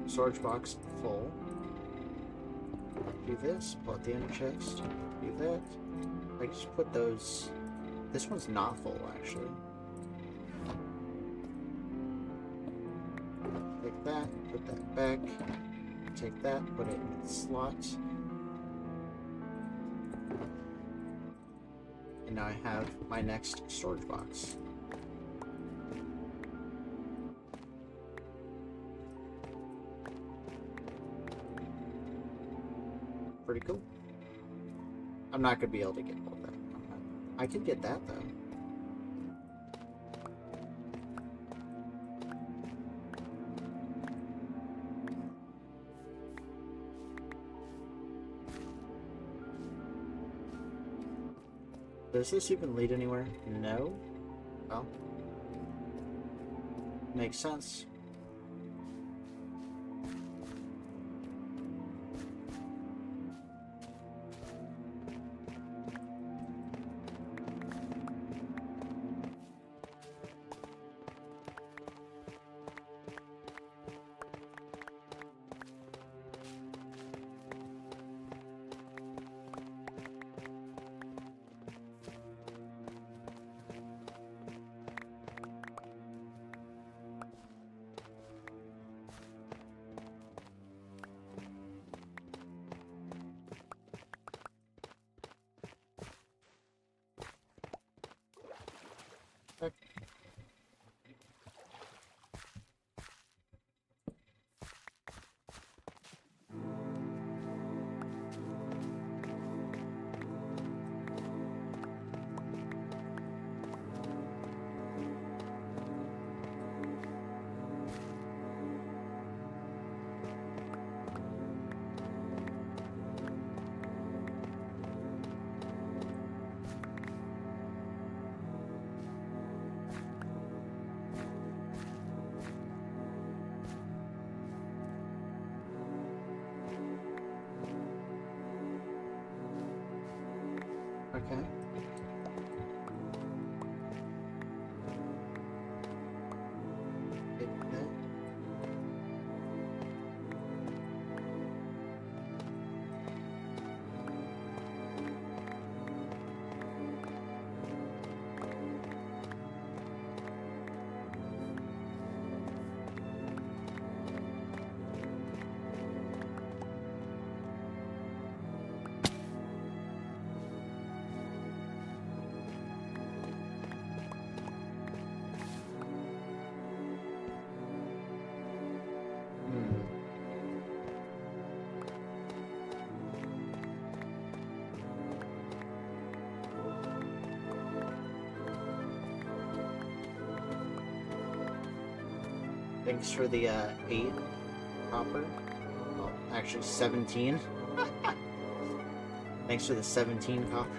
Storage box full. Do this, pull out the inner chest. Do that. I just put those. This one's not full, actually. Take that, put that back. Take that, put it in the slot. And now I have my next storage box. Pretty cool. I'm not gonna be able to get all that. I could get that though. Does this even lead anywhere? No. Well, makes sense. Okay. Take that. Thanks for the 8 copper. Well, actually 17. Thanks for the 17 copper.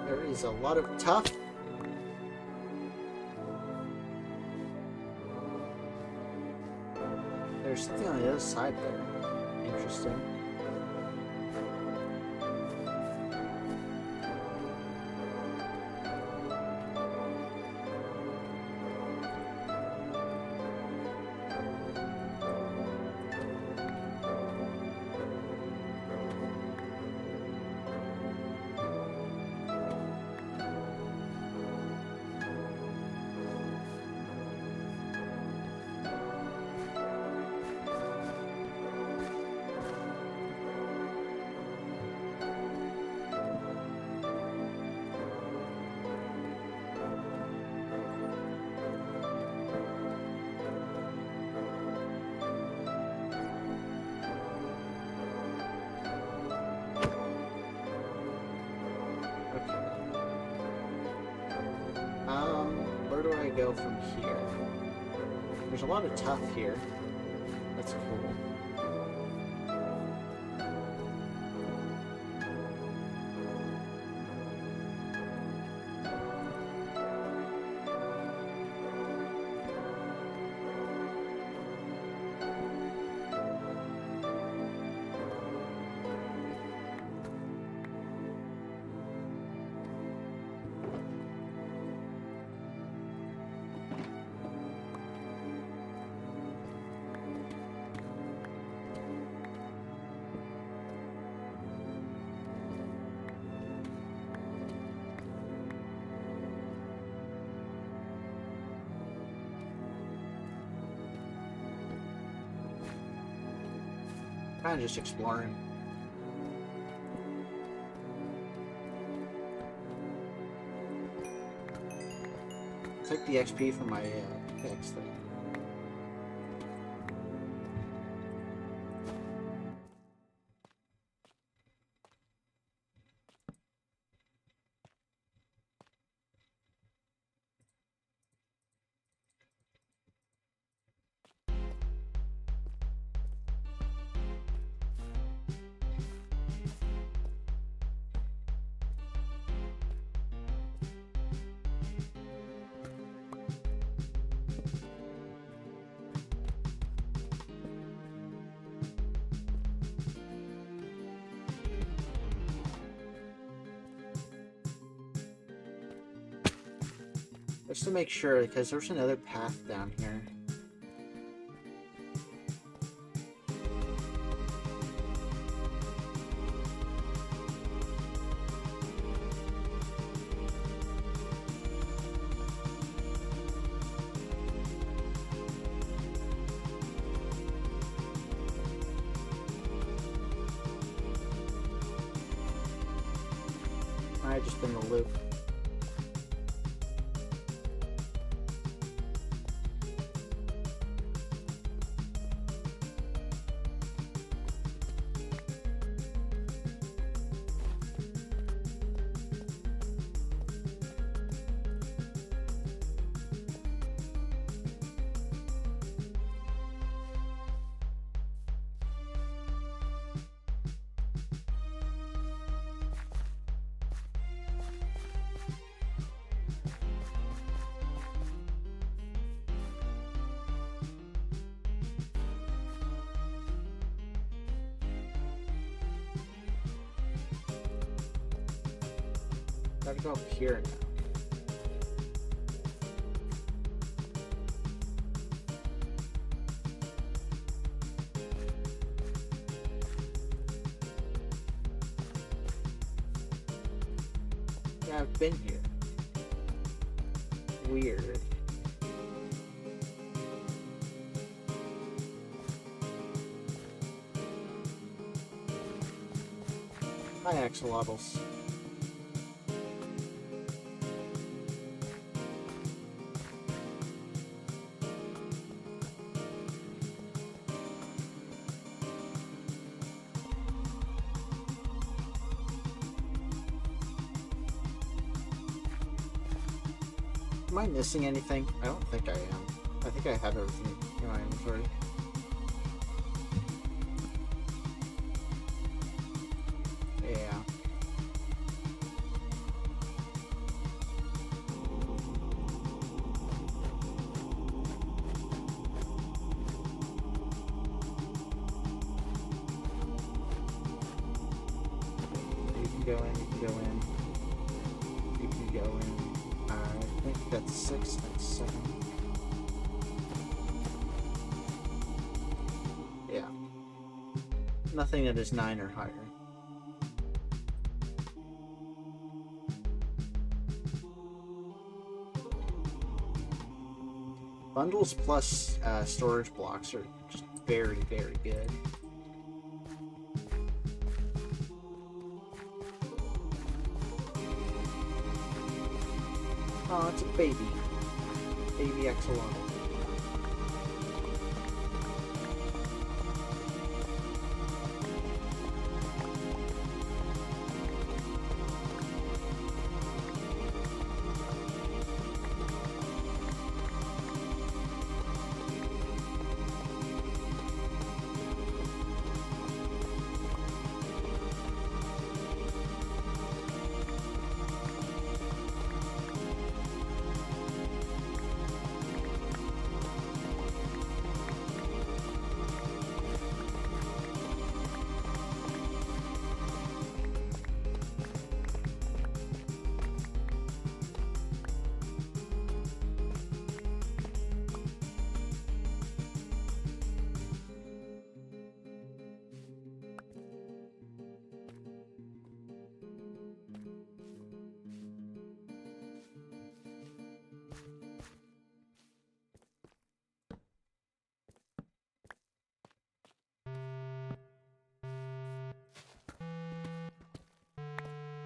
There is a lot of tough. There's something on the other side there. Interesting. Where do I go from here? There's a lot of tough here. That's cool. Kind of just exploring. Take the XP from my picks thing. Just to make sure, because there's another path down here. just been the loop. Gotta go up here now. Yeah, I've been here. Weird. Hi, axolotls. Am I missing anything? I don't think I am. I think I have everything in my inventory. Yeah. You can go in, you can go in. You can go in. I think that's 6, that's 7. Yeah. Nothing that is 9 or higher. Bundles plus storage blocks are just very, very good. Oh, it's a baby. Baby axolotl.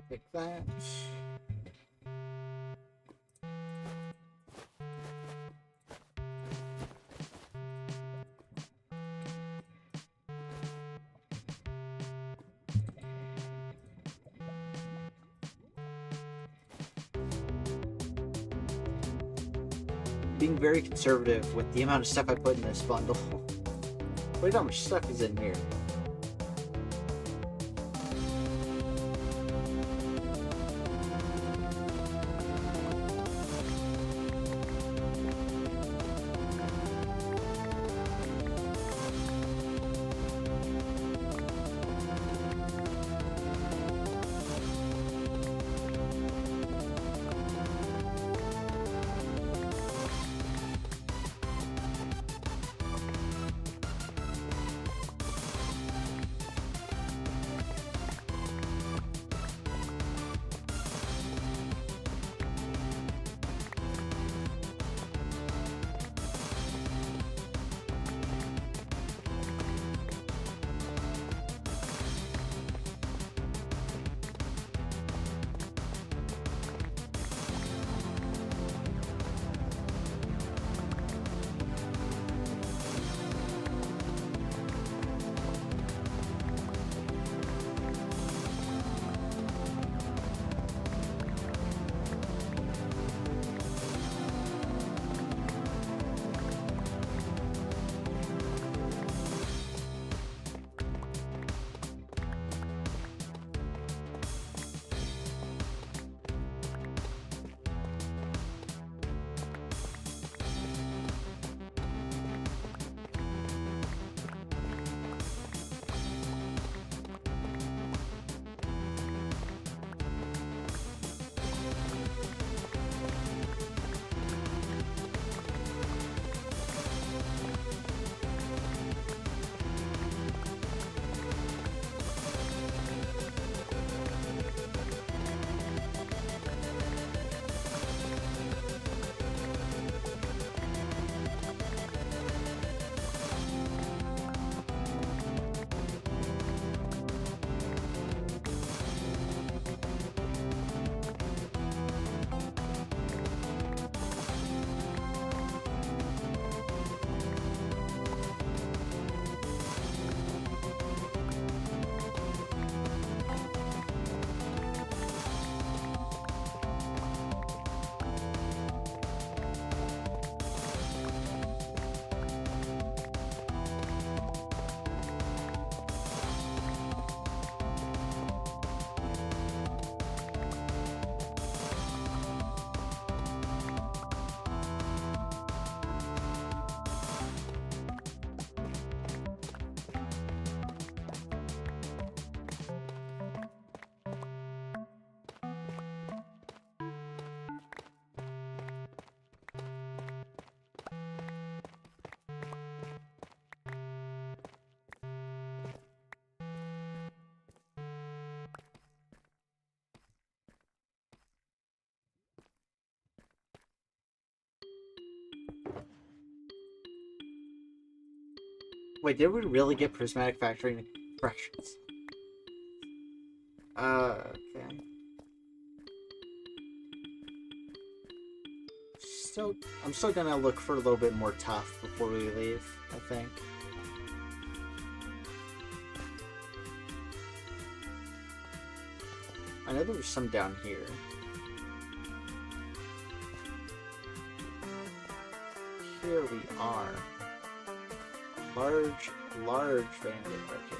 Pick that. Being very conservative with the amount of stuff I put in this bundle. Look at how much stuff is in here. Wait, did we really get prismatic factory corrections? Okay. I'm still gonna look for a little bit more tough before we leave, I think. I know there was some down here. Here we are. Large bandit right here.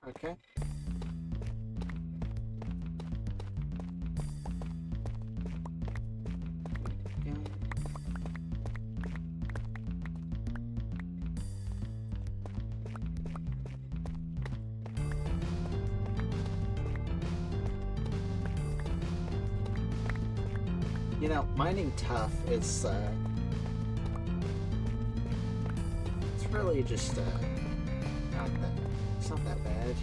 Okay. Yeah. You know, mining tough is it's really just it's not that bad.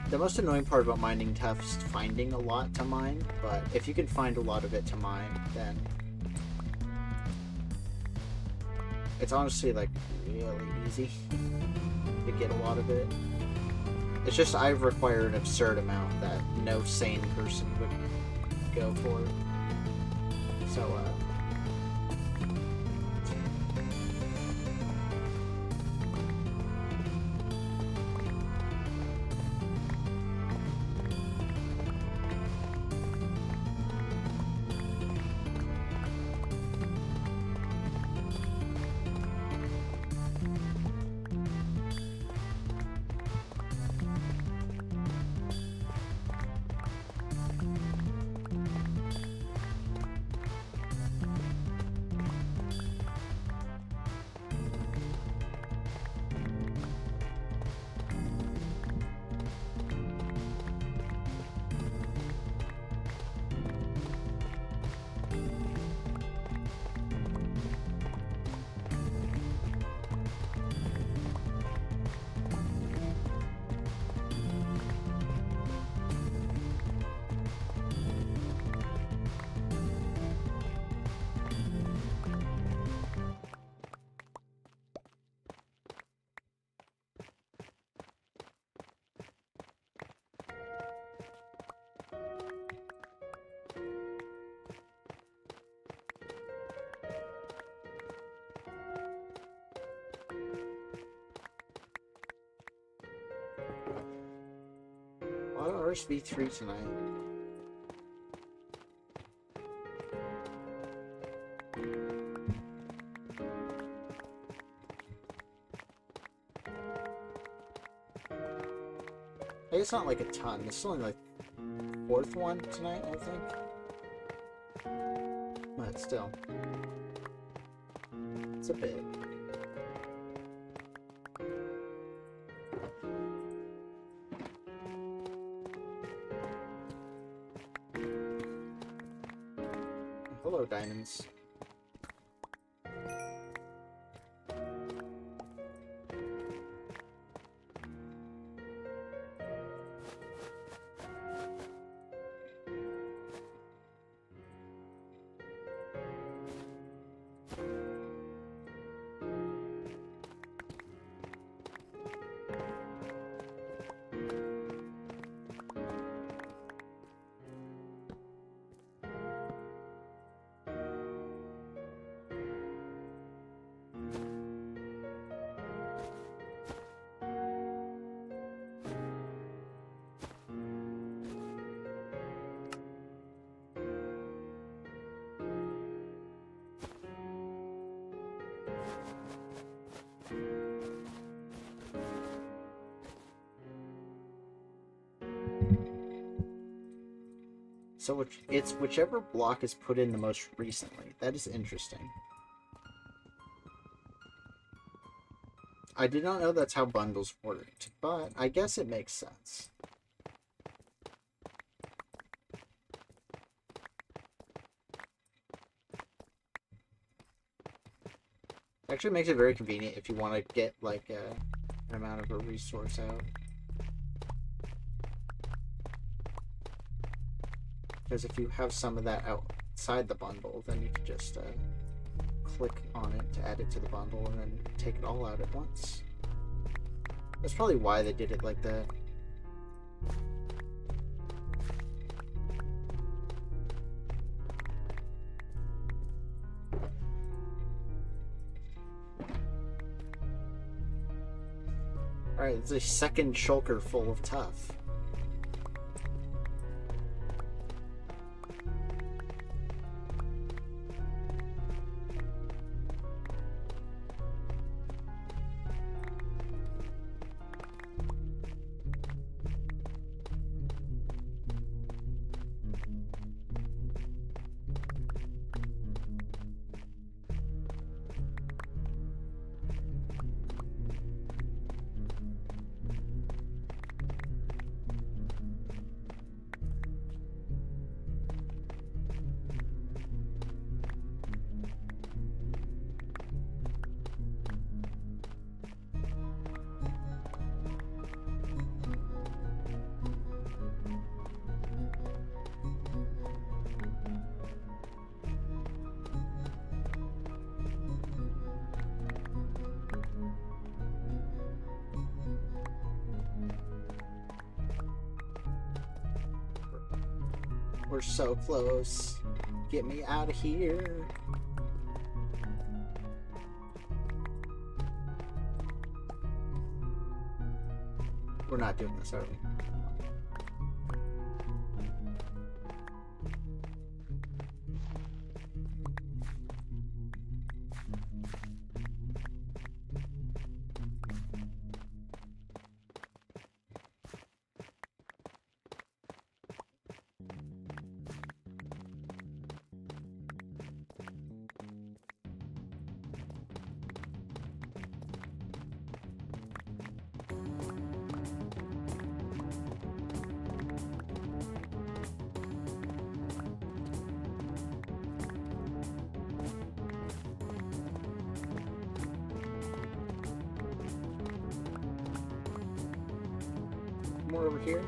The most annoying part about mining tough is finding a lot to mine, but if you can find a lot of it to mine, then it's honestly like really easy to get a lot of it. It's just I require an absurd amount that no sane person would go for. So a lot of RSV3 tonight. It's not like a ton. It's only like fourth one tonight, I think. But still, it's a bit. Hello, diamonds. So it's whichever block is put in the most recently. That is interesting. I did not know that's how bundles worked, but I guess it makes sense. Actually makes it very convenient if you want to get like an amount of a resource out. Because if you have some of that outside the bundle, then you can just click on it to add it to the bundle and then take it all out at once. That's probably why they did it like that. Alright, it's a second shulker full of tough. We're so close. Get me out of here. We're not doing this, are we? More over here.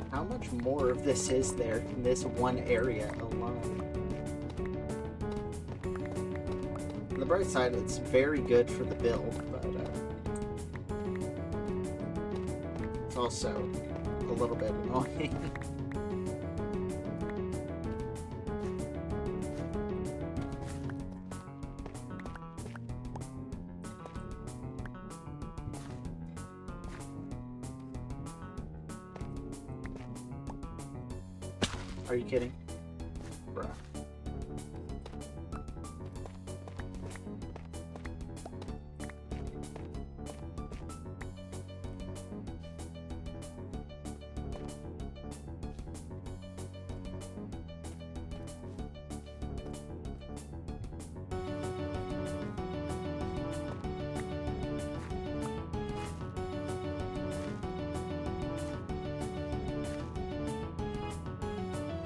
How much more of this is there in this one area alone? On the bright side, it's very good for the build, but It's also a little bit annoying. Are you kidding? Bruh.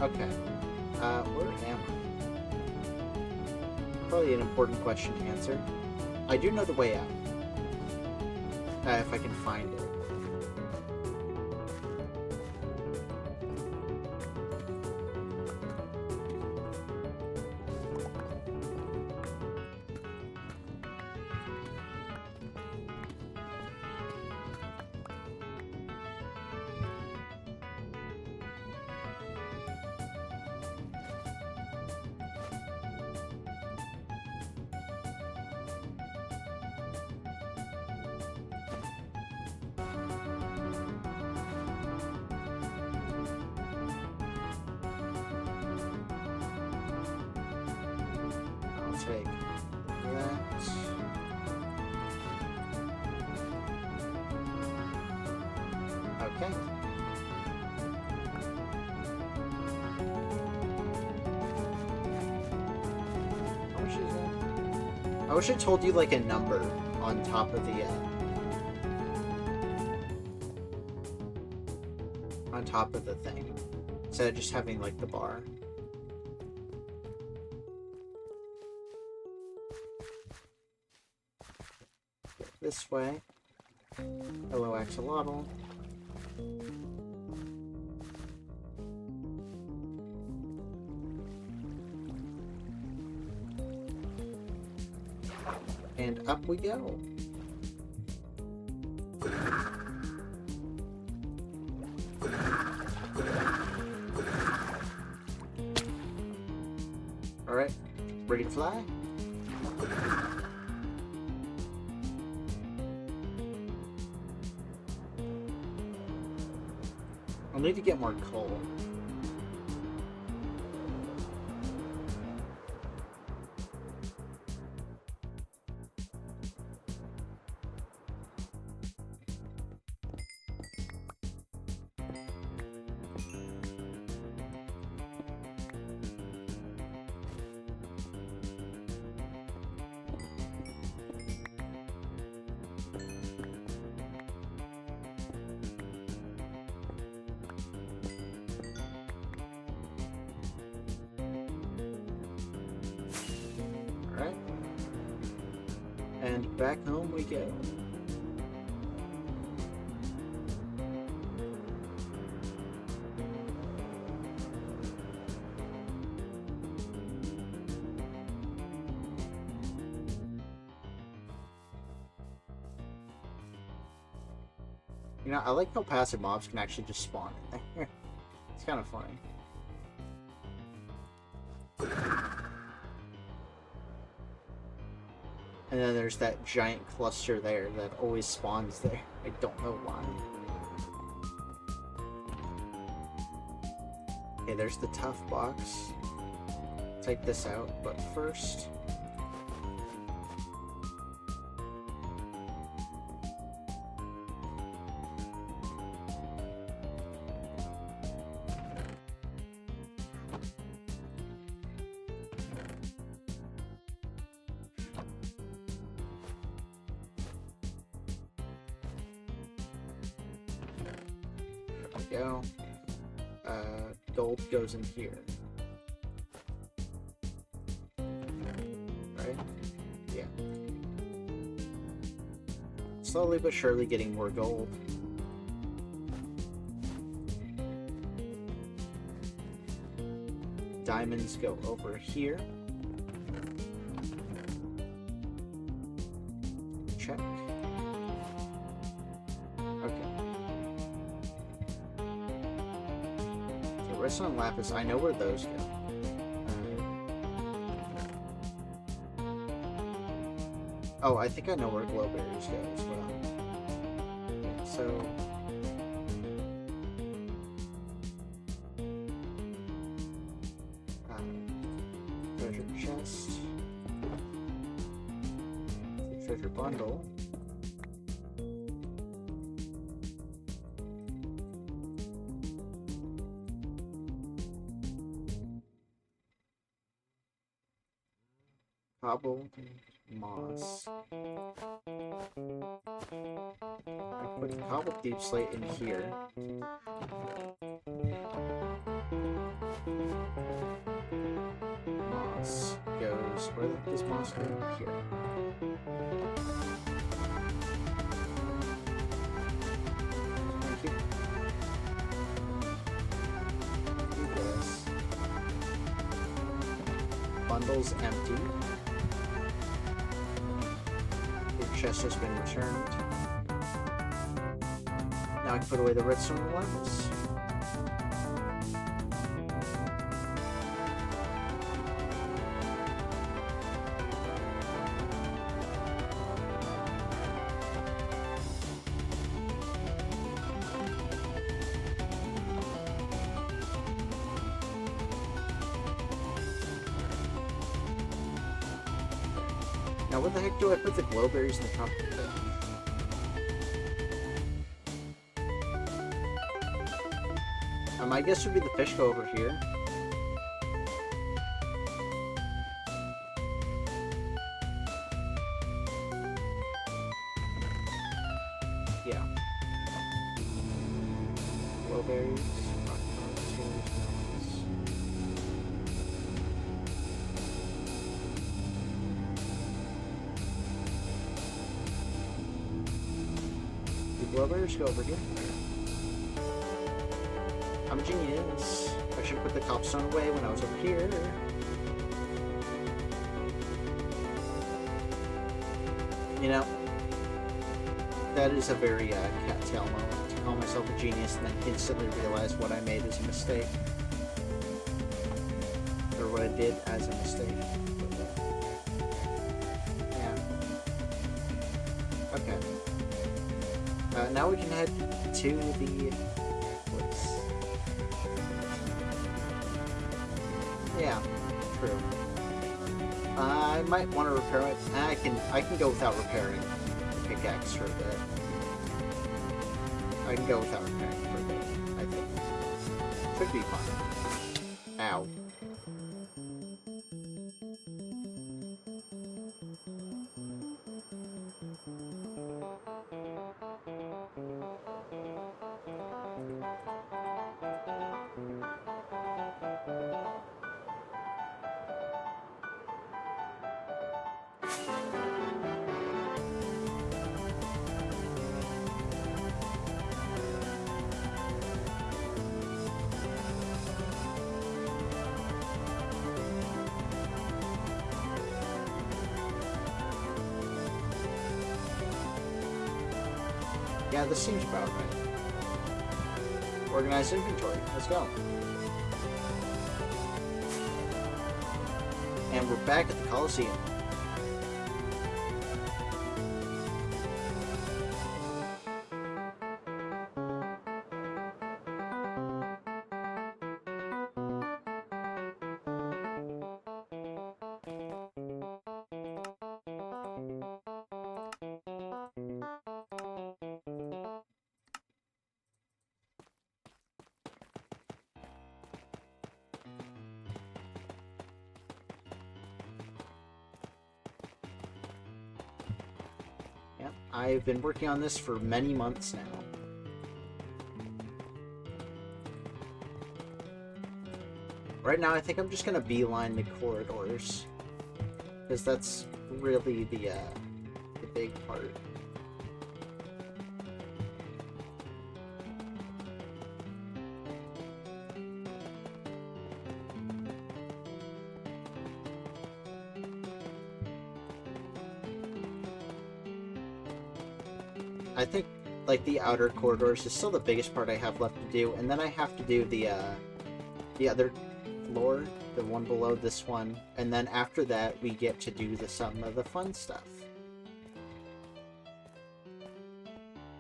Okay. Where am I? Probably an important question to answer. I do know the way out. If I can find it. Take that. Okay. How much is that? I wish it told you like a number on top of the thing, instead of just having like the bar. This way. Hello, axolotl. And up we go. Alright, ready to fly? I'll need to get more coal. And back home we go. You know, I like how passive mobs can actually just spawn in there. It's kind of funny. And then there's that giant cluster there that always spawns there. I don't know why. Okay, there's the tough box. Take this out, but first... go. Gold goes in here. Right? Yeah. Slowly but surely getting more gold. Diamonds go over here. Check. Okay. redstone and lapis, I know where those go. Oh, I think I know where glowberries go as well. So... treasure chest. Treasure bundle. Cobble, moss. I put the cobble deep slate in here. Moss goes. Where does moss go? Here. Thank you. Do this. Bundle's empty. Chest has been returned. Now I can put away the redstone and lapis. Now where the heck do I put the glowberries in the top of the pit? My guess would be the fish go over here. Yeah. Glowberries. Glowberries go over here. I'm a genius. I should put the cobblestone away when I was over here. You know, that is a very Cattail moment. To call myself a genius and then instantly realize what I made as a mistake. Or what I did as a mistake. Yeah. Okay. Now we can head to the woods. Yeah, true. I might want to repair it. I can go without repairing the pickaxe for a bit. I can go without repairing for a bit, I think. Could be fine. Ow. Yeah, this seems about right. Organized inventory. Let's go. And we're back at the Coliseum. Yep, I've been working on this for many months now. Right now, I think I'm just gonna beeline the corridors, because that's really the big part. I think, like, the outer corridors is still the biggest part I have left to do, and then I have to do the the other floor, the one below this one, and then after that we get to do some of the fun stuff.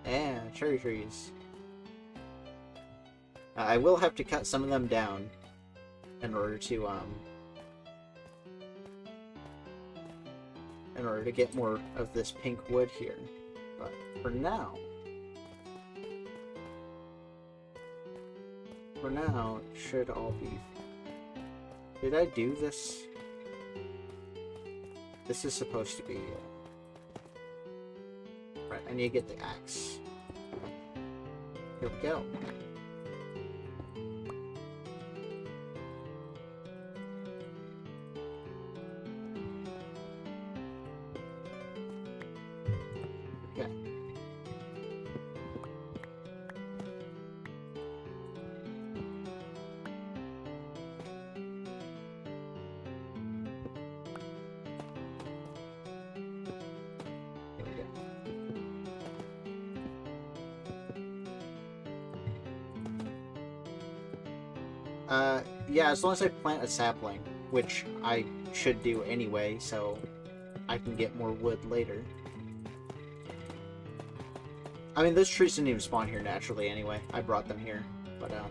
And cherry trees. I will have to cut some of them down in order to get more of this pink wood here. But for now, it should all be. Did I do this? This is supposed to be. Right, I need to get the axe. Here we go. Yeah, as long as I plant a sapling, which I should do anyway, so I can get more wood later. I mean, those trees didn't even spawn here naturally anyway. I brought them here, but yeah.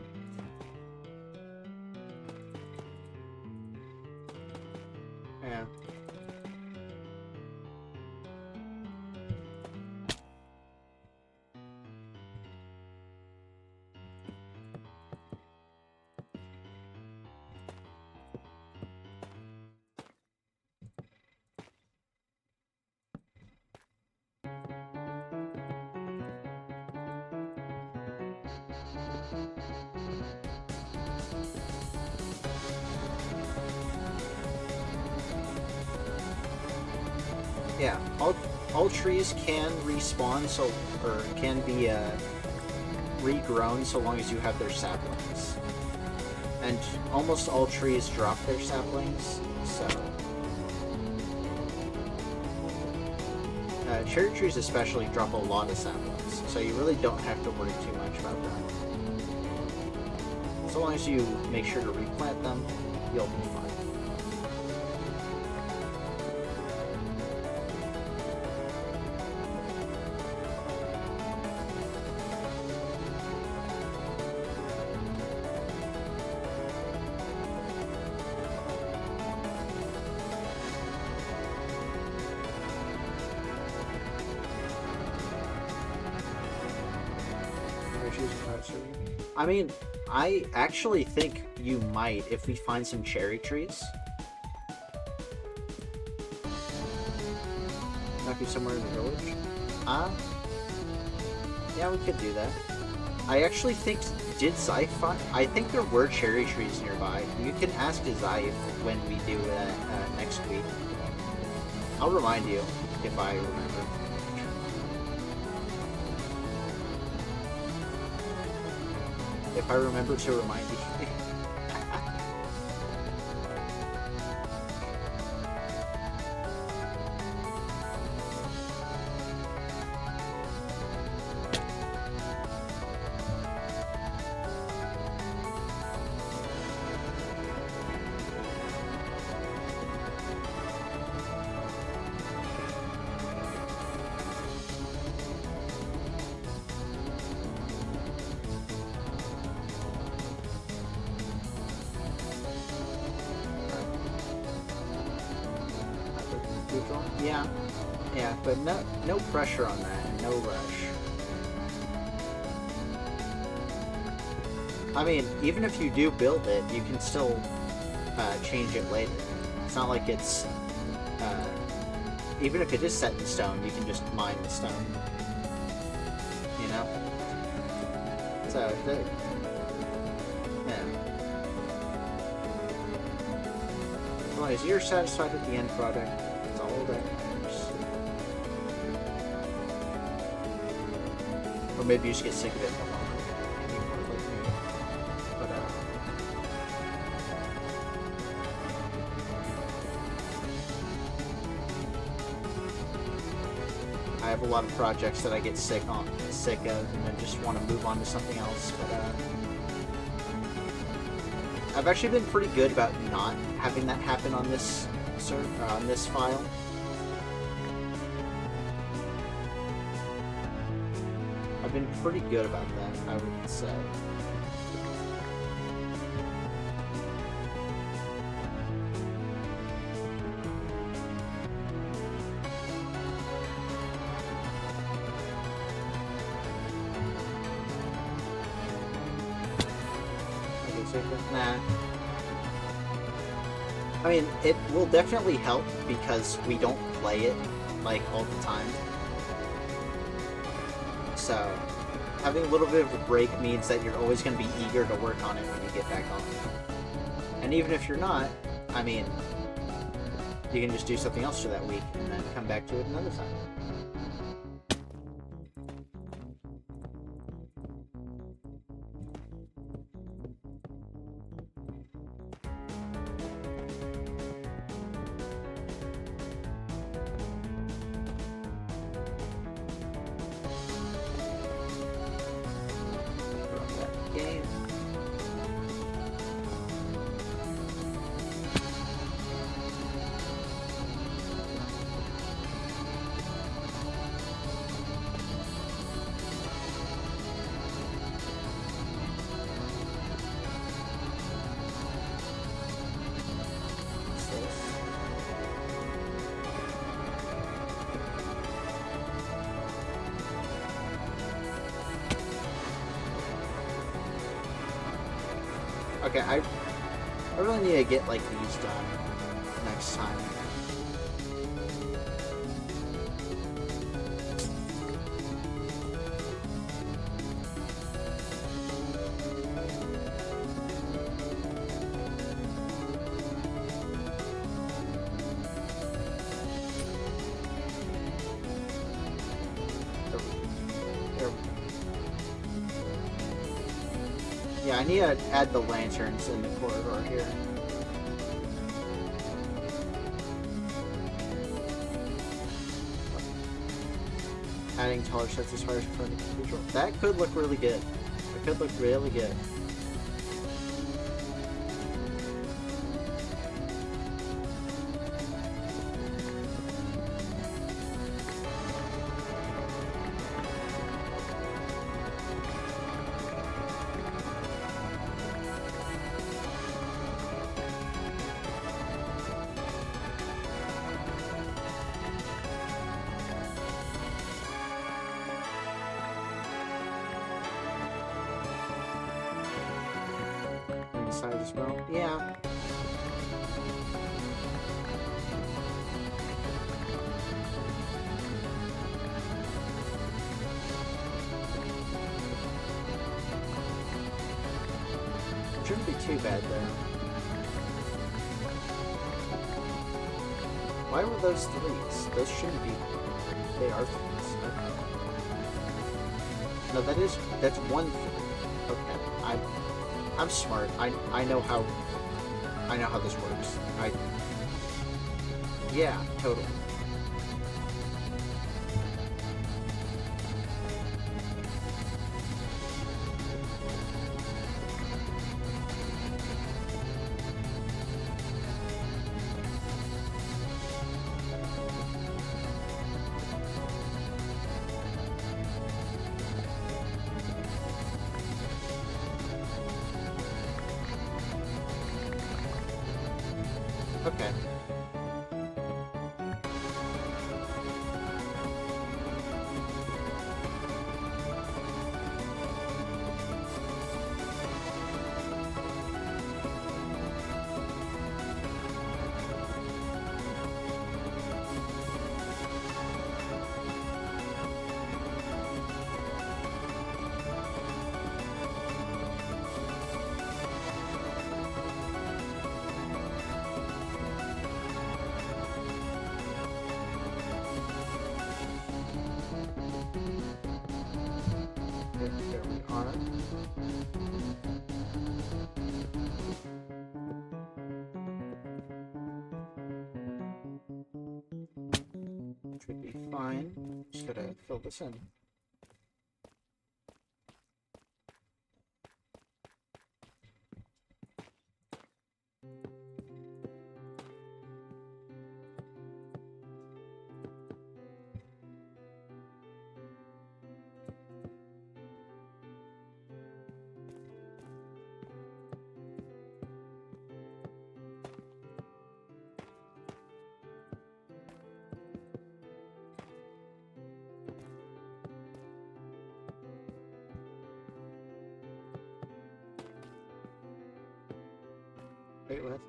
Yeah, all trees can respawn, or can be regrown so long as you have their saplings. And almost all trees drop their saplings, so cherry trees especially drop a lot of saplings, so you really don't have to worry too much about that. So long as you make sure to replant them, you'll be fine. I mean, I actually think you might if we find some cherry trees. Might be somewhere in the village. Yeah, we could do that. I actually think, did Zai find? I think there were cherry trees nearby. You can ask Zai when we do that next week. I'll remind you if I remember. If I remember to remind you. Yeah, but no pressure on that, and no rush. I mean, even if you do build it, you can still change it later. It's not like it's even if it is set in stone, you can just mine the stone. You know? So, yeah. As long as you're satisfied with the end product, it's all that matters. Or maybe you just get sick of it. I have a lot of projects that I get sick of, and then just want to move on to something else. But I've actually been pretty good about not having that happen on this on this file. I've been pretty good about that, I would say. Nah. I mean, it will definitely help because we don't play it, like, all the time. So, having a little bit of a break means that you're always going to be eager to work on it when you get back on it. And even if you're not, I mean, you can just do something else for that week and then come back to it another time. Okay, I really need to get, like, these done next time. Yeah, I need to add the lanterns in the corridor here. Adding taller sets as far as front control. That could look really good. It could look really good. As well. Yeah. Shouldn't be too bad though. Why were those threes? Those shouldn't be. They are threes. Okay. No, that's one three. Okay. I'm smart. I know how this works. Yeah, totally. Okay. There we are. Should be fine. Just gotta fill this in. Wait, what?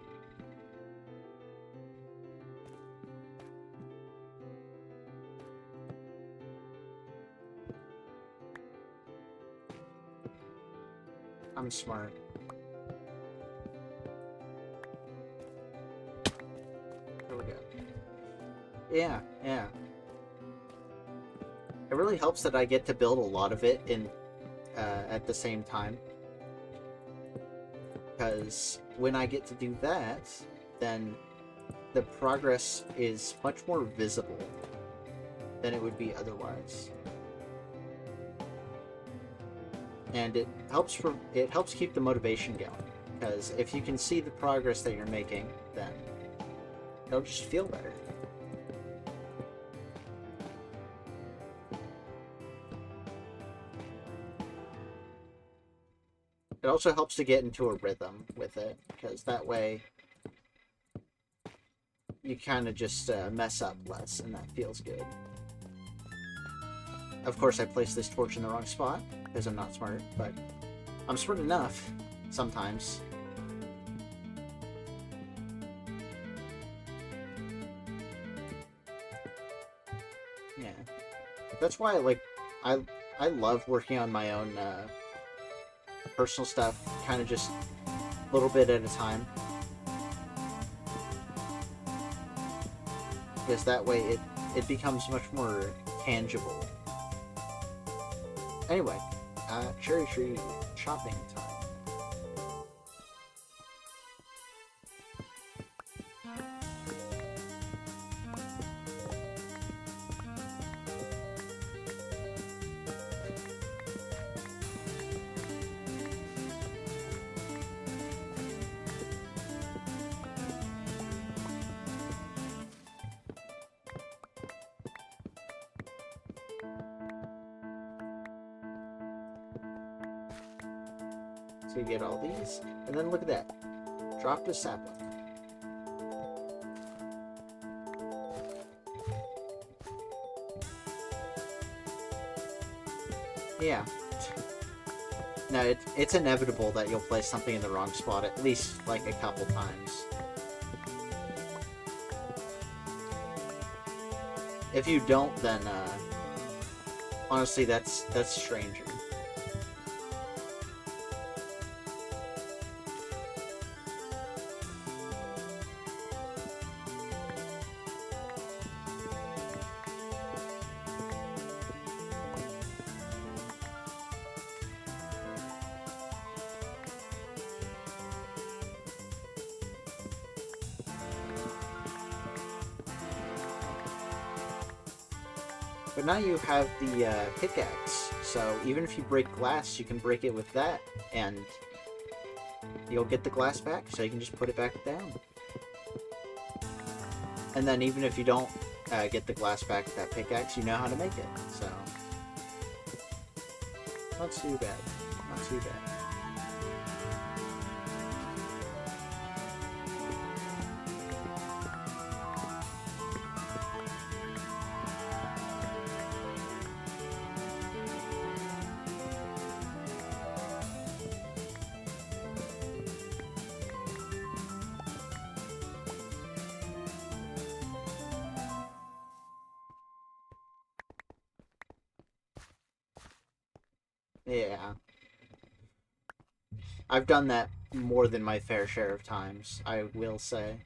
I'm smart. There we go. Yeah, yeah. It really helps that I get to build a lot of it in at the same time. Because when I get to do that, then the progress is much more visible than it would be otherwise. And it helps keep the motivation going. Because if you can see the progress that you're making, then it'll just feel better. It also helps to get into a rhythm with it, because that way you kind of just mess up less, and that feels good. Of course, I placed this torch in the wrong spot, because I'm not smart, but I'm smart enough sometimes. Yeah. That's why, like, I love working on my own personal stuff, kind of just a little bit at a time. Because that way it becomes much more tangible. Anyway, cherry tree chopping time. So you get all these, and then look at that. Dropped a sapling. Yeah. No, it's inevitable that you'll place something in the wrong spot at least, like, a couple times. If you don't, then, honestly, that's stranger. But now you have the pickaxe, so even if you break glass, you can break it with that, and you'll get the glass back, so you can just put it back down. And then even if you don't get the glass back with that pickaxe, you know how to make it, so... Not too bad. Not too bad. Yeah. I've done that more than my fair share of times, I will say.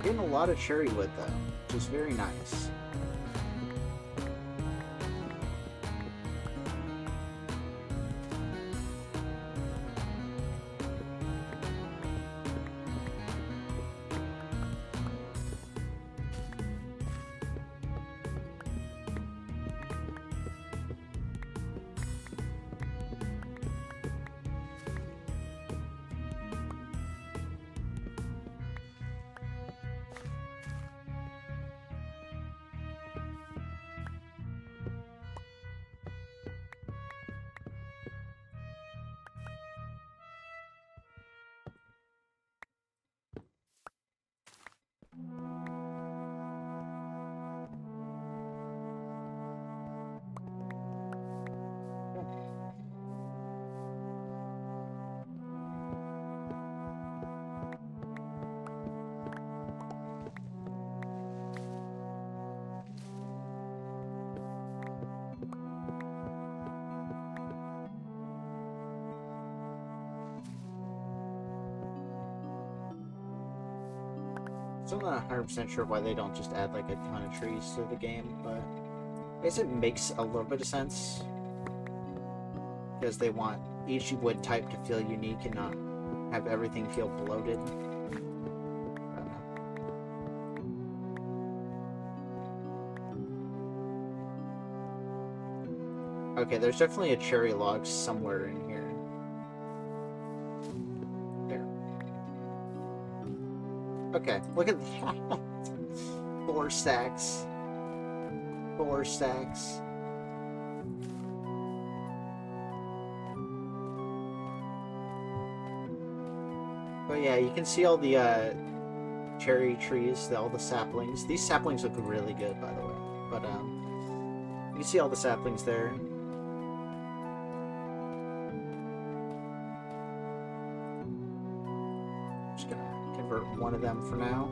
getting a lot of cherry wood though, which is very nice. So I'm not 100% sure why they don't just add like a ton of trees to the game, but I guess it makes a little bit of sense. Because they want each wood type to feel unique and not have everything feel bloated. Okay, there's definitely a cherry log somewhere in here. There. Okay, look at that. 4 stacks. 4 stacks. But yeah, you can see all the cherry trees, all the saplings. These saplings look really good, by the way. But you can see all the saplings there. Just gonna convert one of them for now.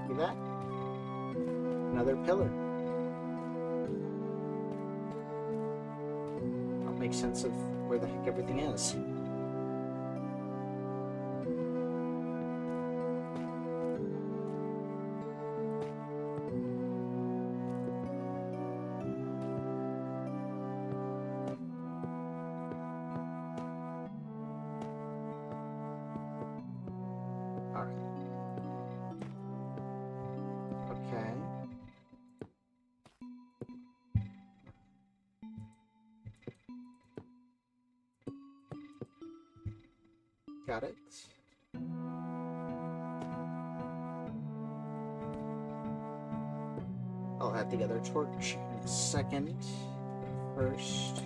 See that? Another pillar. That'll make sense of where the heck everything is. Alright. Okay. Got it. I'll add the other torch in a second. First.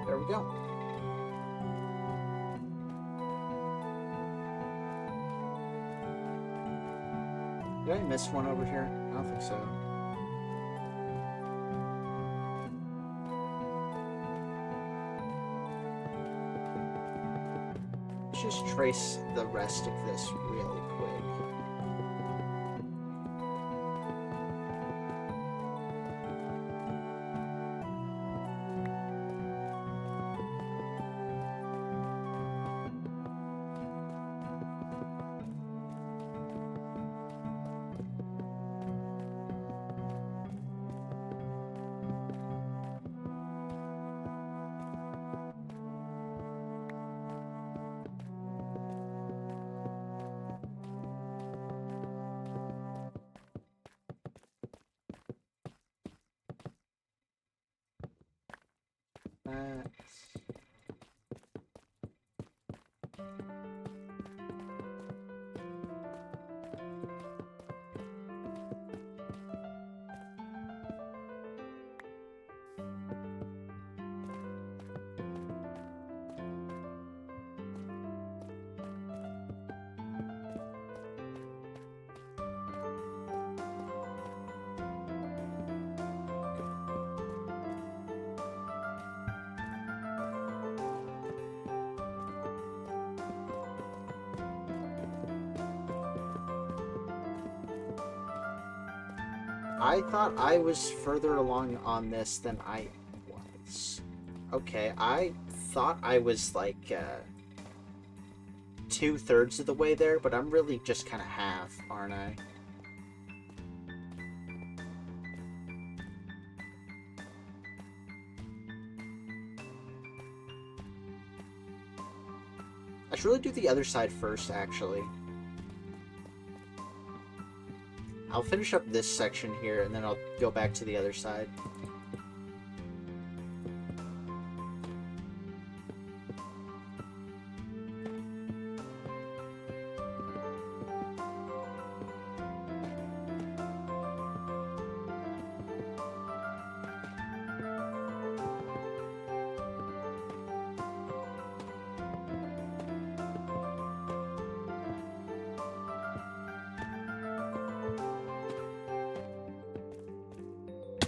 There we go. Did I miss one over here? I don't think so. Let's just trace the rest of this really quick. Facts. I thought I was further along on this than I was. Okay, I thought I was like 2/3 of the way there, but I'm really just kind of half, aren't I? I should really do the other side first, actually. I'll finish up this section here, and then I'll go back to the other side.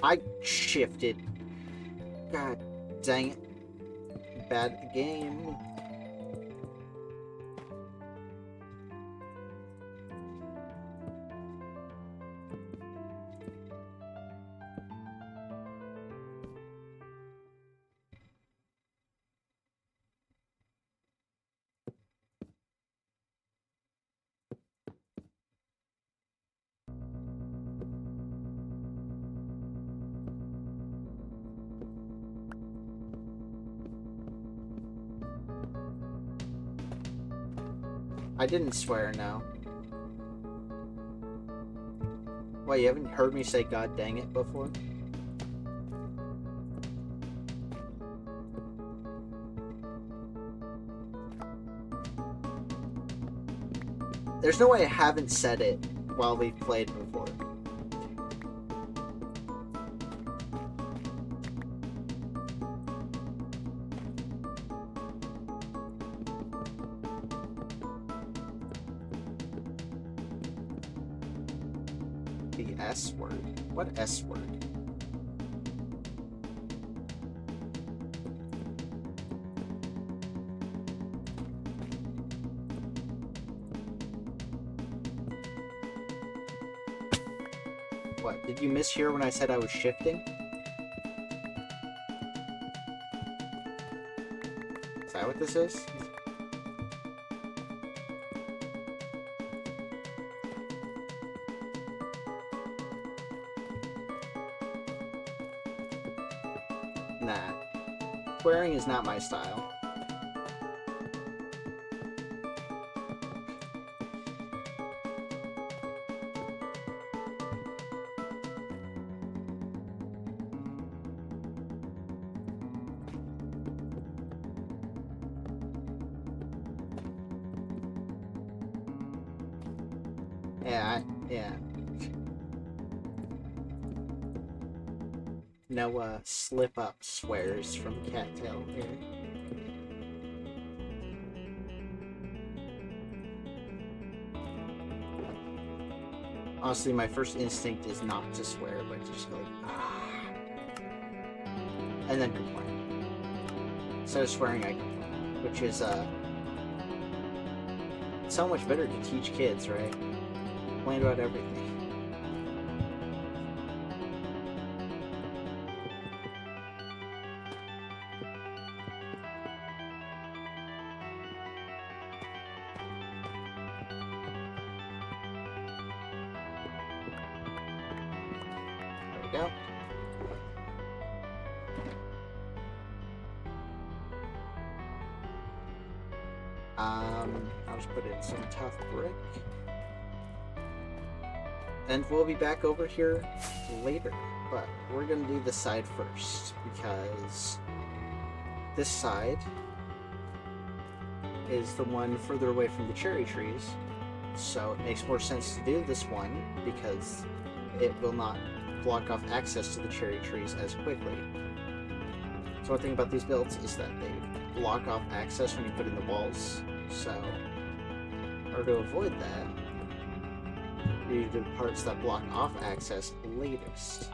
I shifted. God dang it. Bad at the game. I didn't swear, no. Why, you haven't heard me say God dang it before? There's no way I haven't said it while we've played before. The S word? What S word? What, did you mishear when I said I was shifting? Is that what this is? Nah. Swearing is not my style. Yeah. No, slip-up swears from Cattail here. Honestly, my first instinct is not to swear, but to just go like, ah. And then complain. Instead of swearing, I complain. Which is, so much better to teach kids, right? Complain about everything. Go. I'll just put in some tough brick. And we'll be back over here later. But we're gonna do the side first, because this side is the one further away from the cherry trees, so it makes more sense to do this one because it will not block off access to the cherry trees as quickly. So one thing about these builds is that they block off access when you put in the walls, so in order to avoid that, you do parts that block off access latest.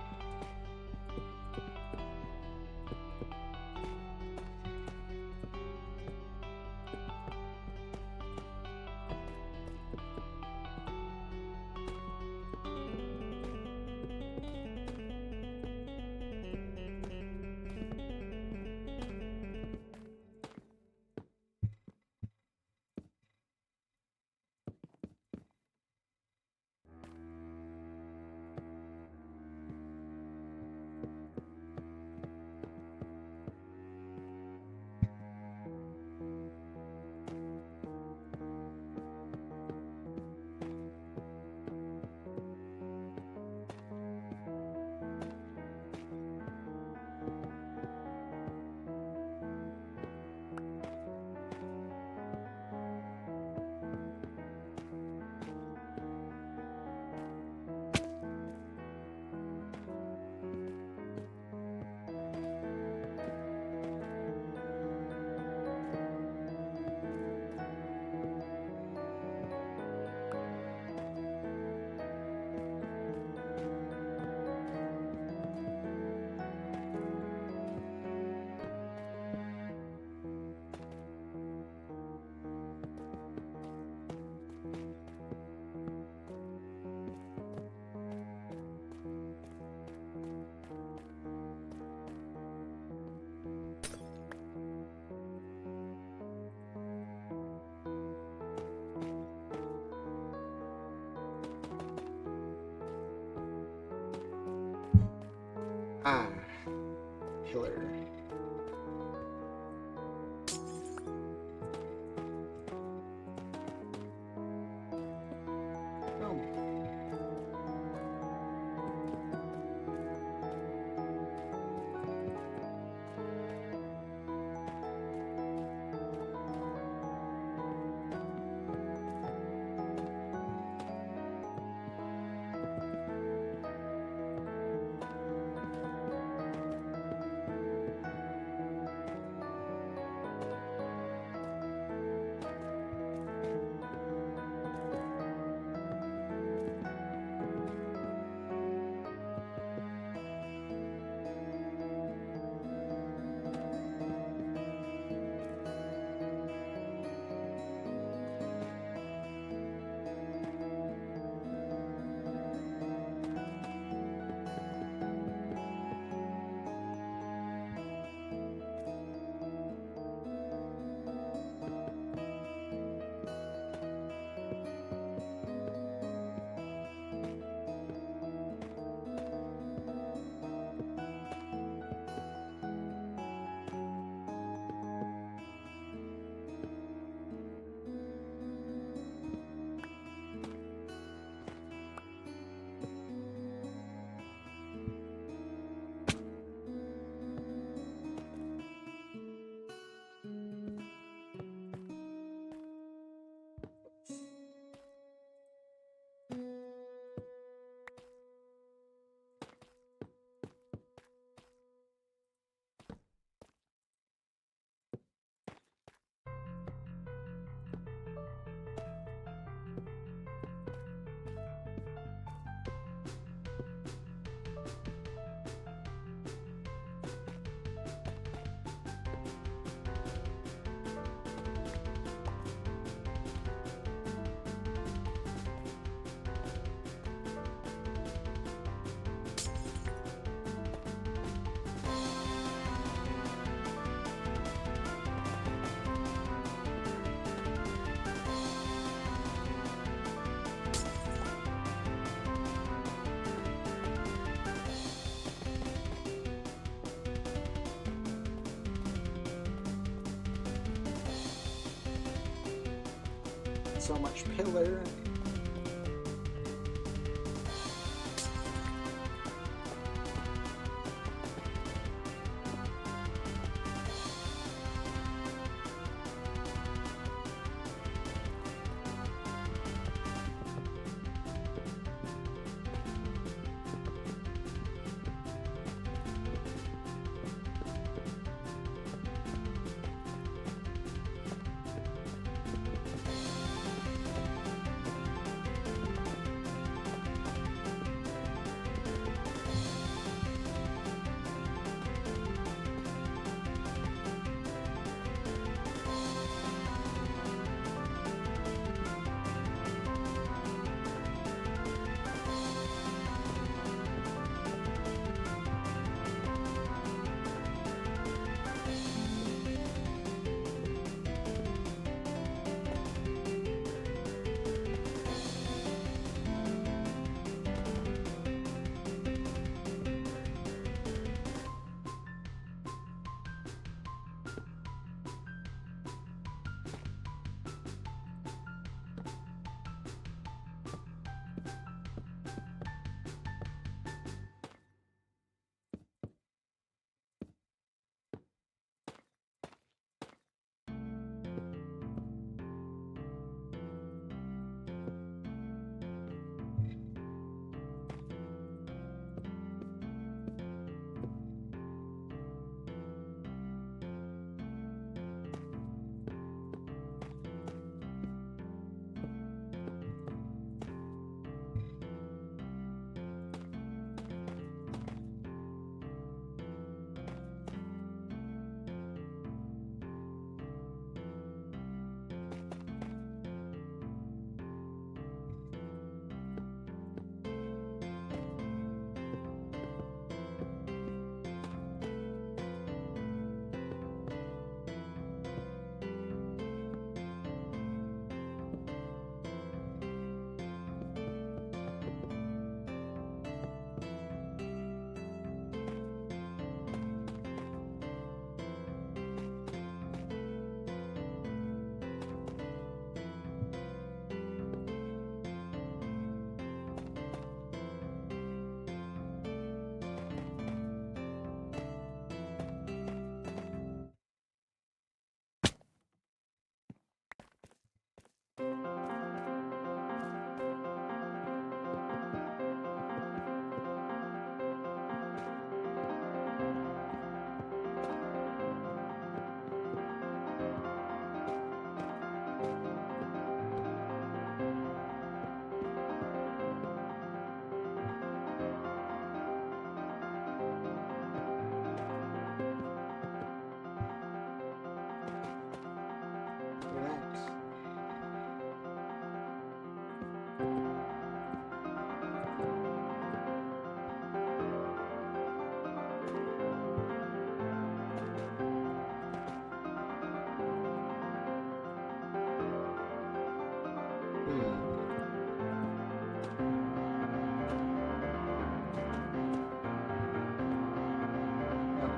Ah, pillar. Oh. So much pillar.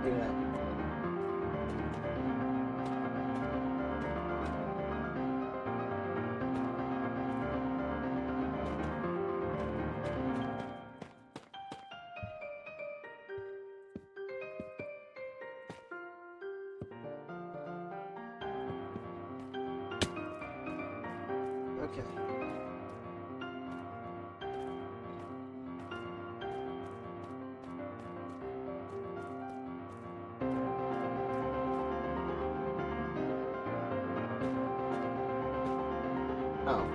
Look at that. Okay. Oh,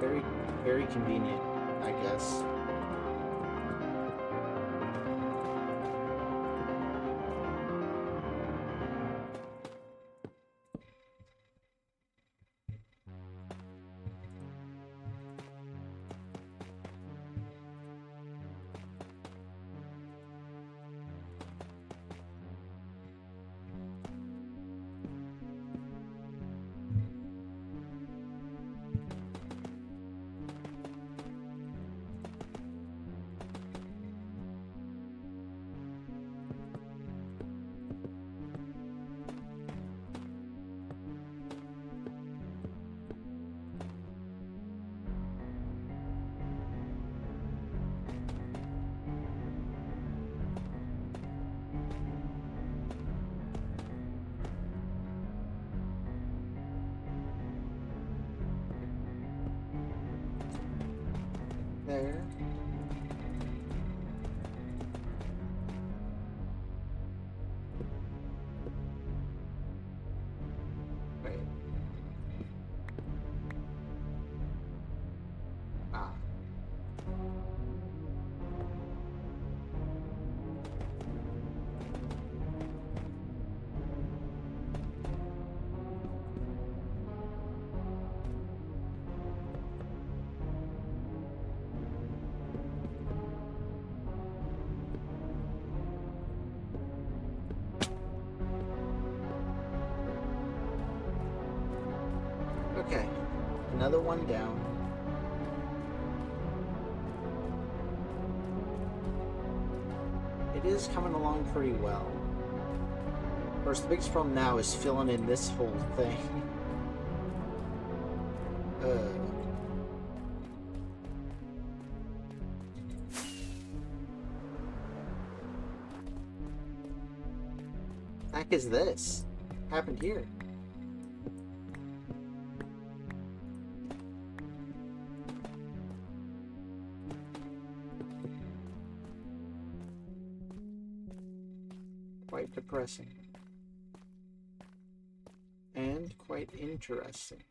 very, very convenient, I guess. There. Wait. Ah. Okay. Another one down. It is coming along pretty well. Of course, the biggest problem now is filling in this whole thing. Heck is this? Happened here? Quite depressing. And quite interesting.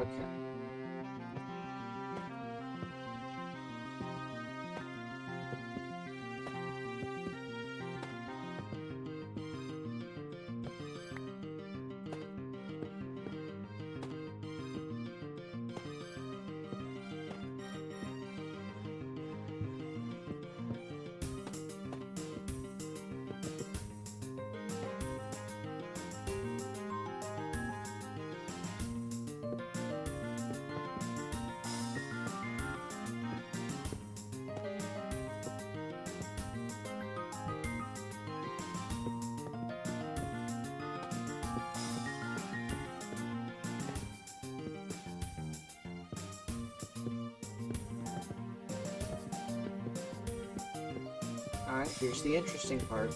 Okay. Alright, here's the interesting part.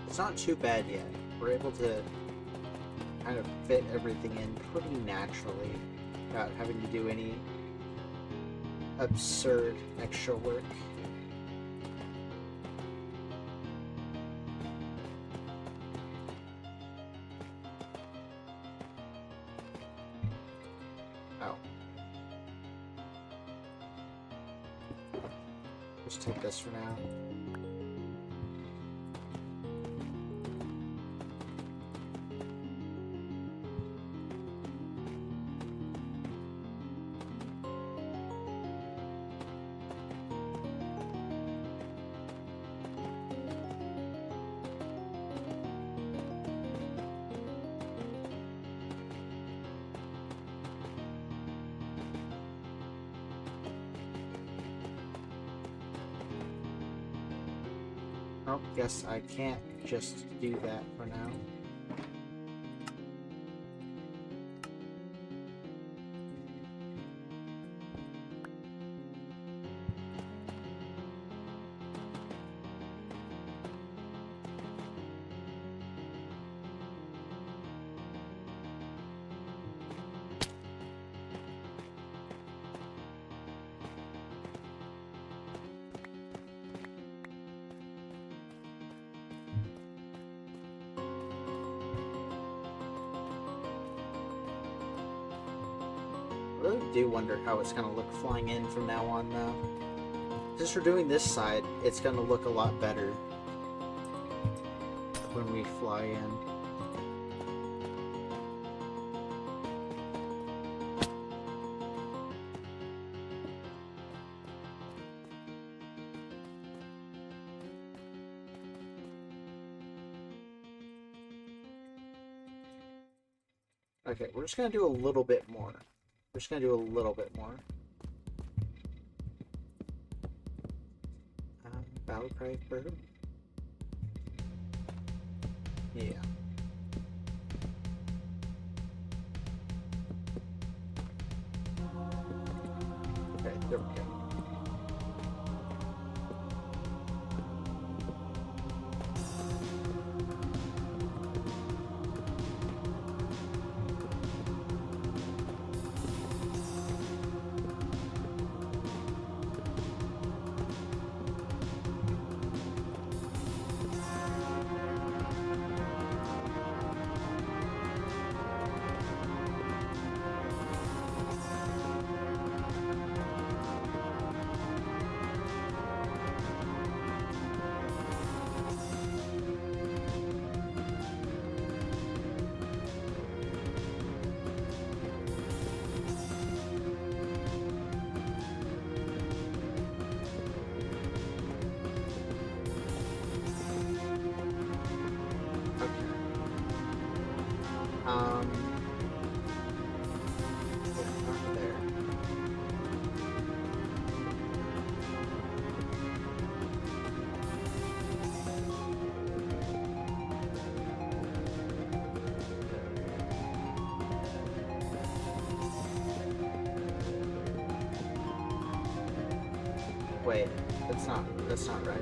It's not too bad yet. We're able to kind of fit everything in pretty naturally without having to do any absurd extra work. Oh. Just take this for now. Oh, guess I can't just do that for now. I really do wonder how it's going to look flying in from now on, though. Just for doing this side, it's going to look a lot better when we fly in. Okay, we're just going to do a little bit more. We're just going to do a little bit more. Battle cry bird? Yeah. Okay, there we go. Wait, that's not right.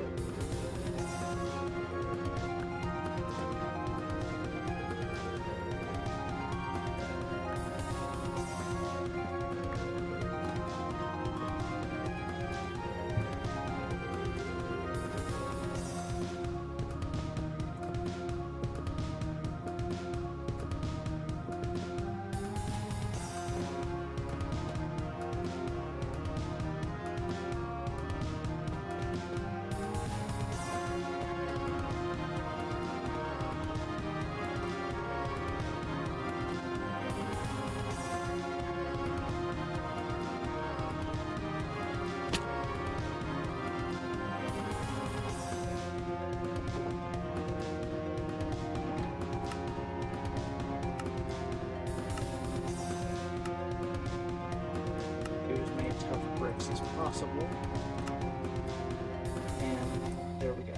Do as many tough bricks as possible. And there we go.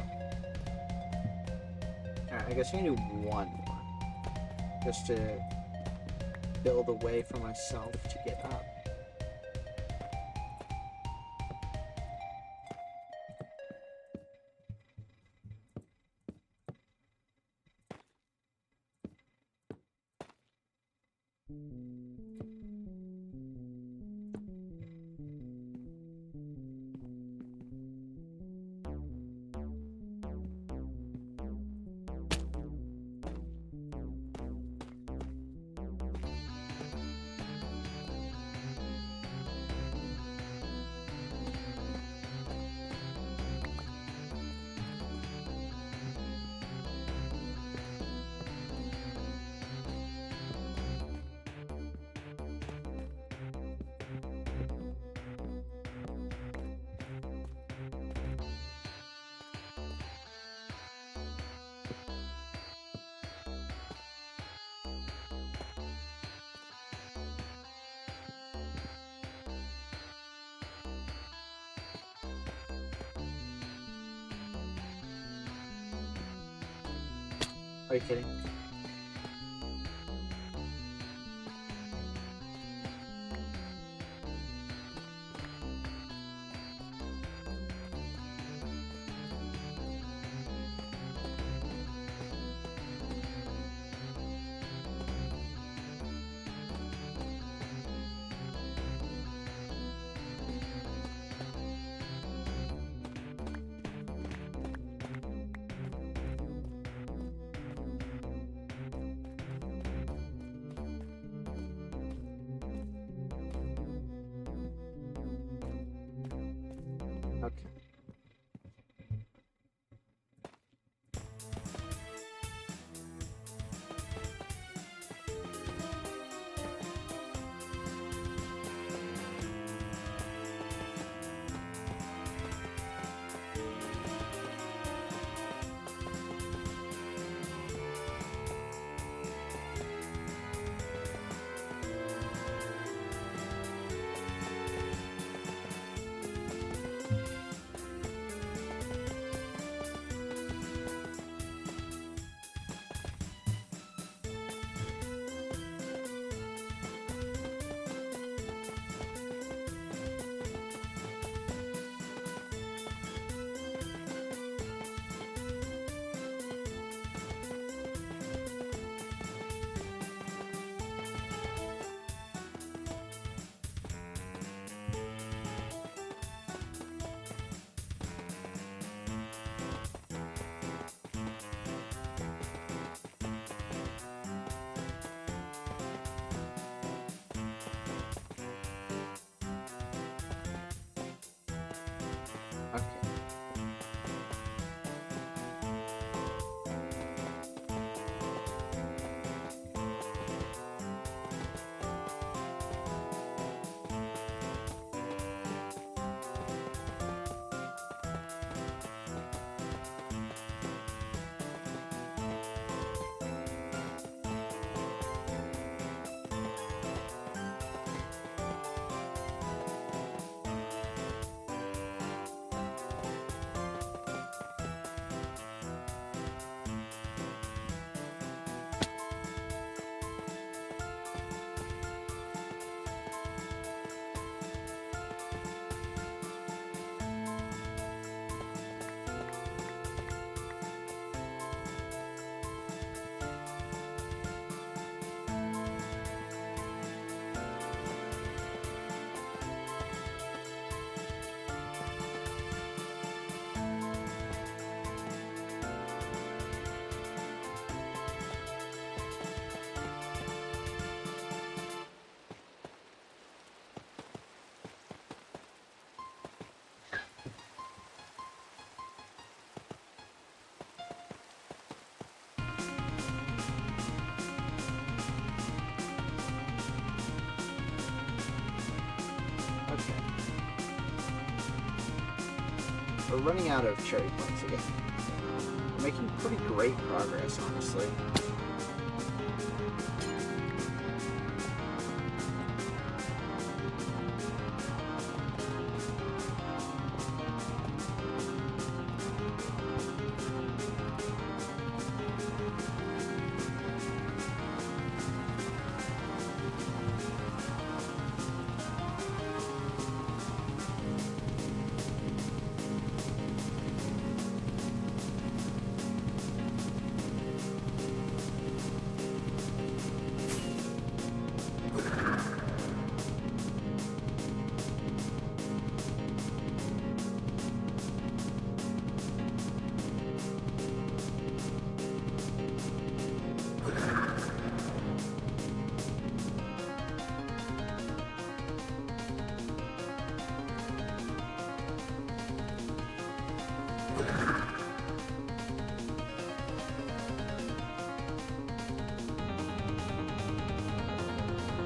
Alright, I guess I can do one more. Just to build a way for myself to get up. Are you kidding? we're running out of cherry points again. We're making pretty great progress, honestly.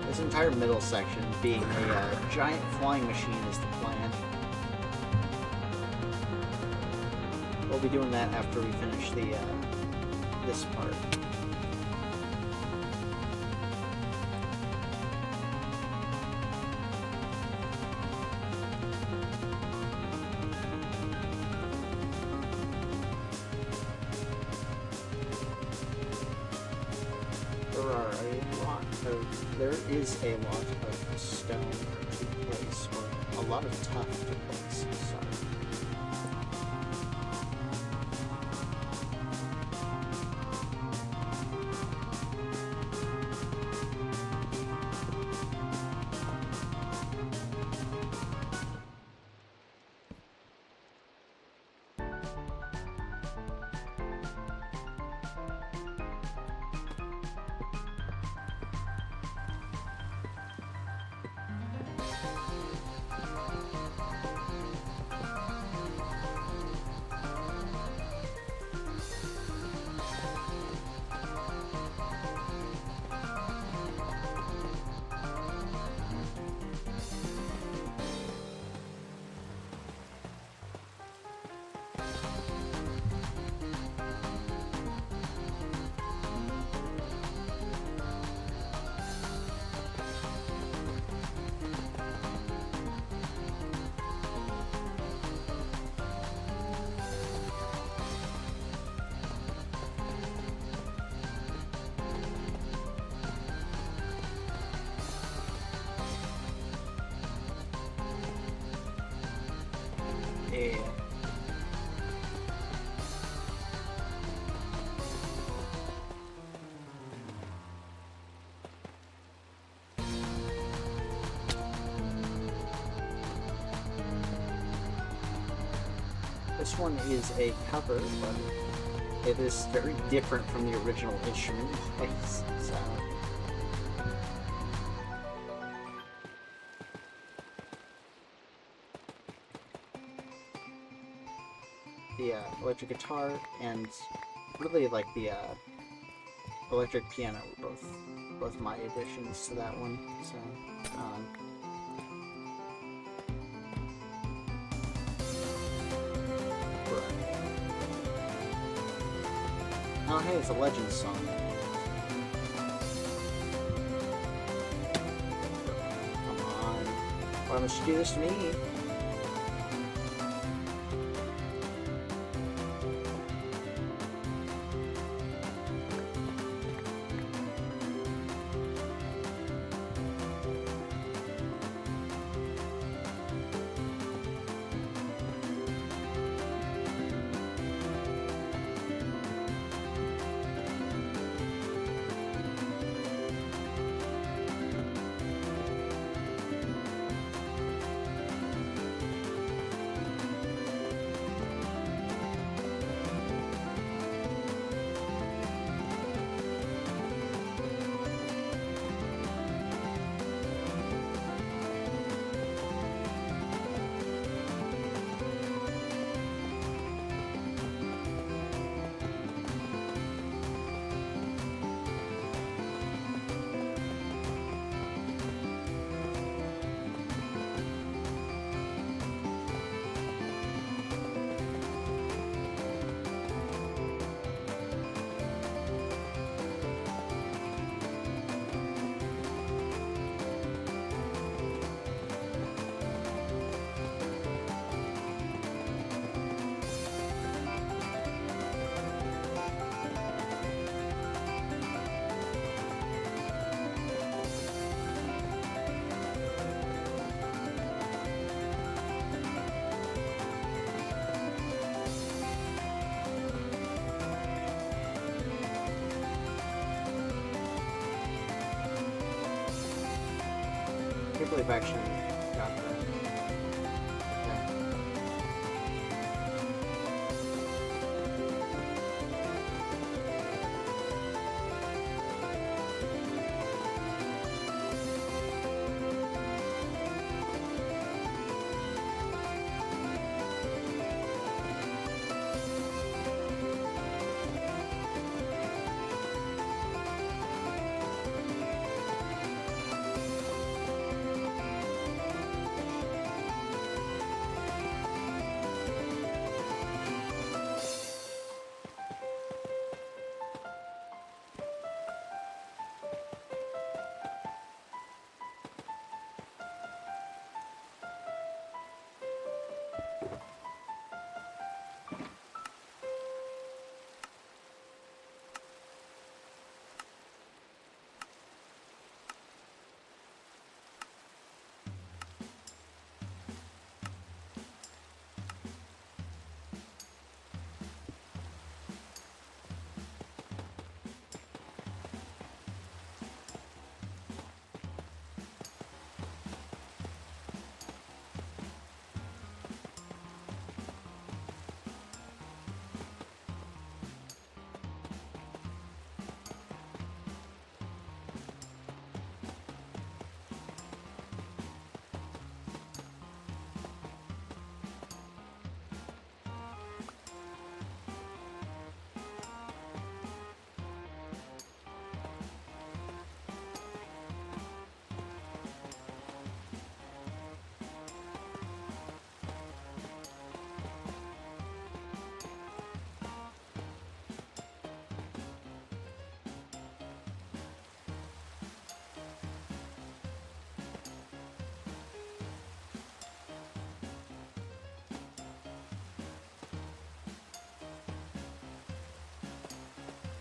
This entire middle section being a giant flying machine is the plan. We'll be doing that after we finish the this part. There is a lot of stone to place, or a lot of tuff to place, sorry. Yeah. This one is a cover, but it is very different from the original instrument. So. The electric guitar and really like the electric piano were both my additions to that one. So oh hey, it's a Legends song. Come on, why must you do this to me? believe I actually got that.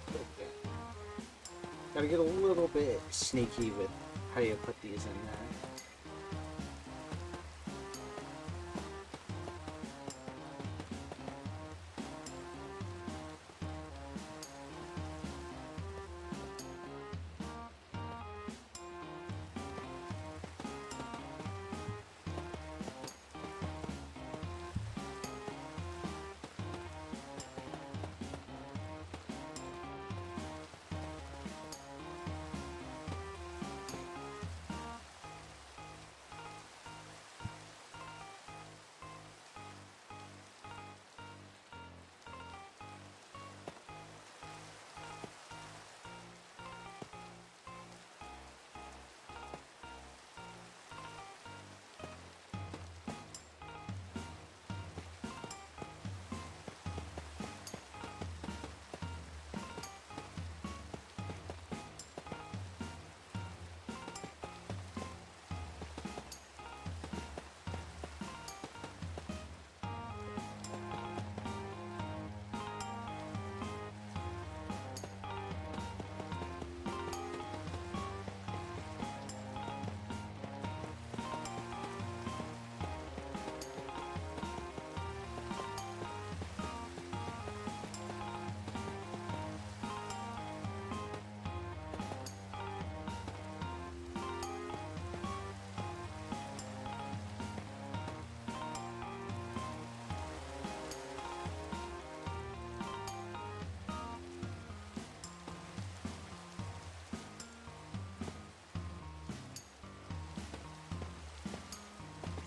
Okay. Gotta get a little bit sneaky with how you put these in there.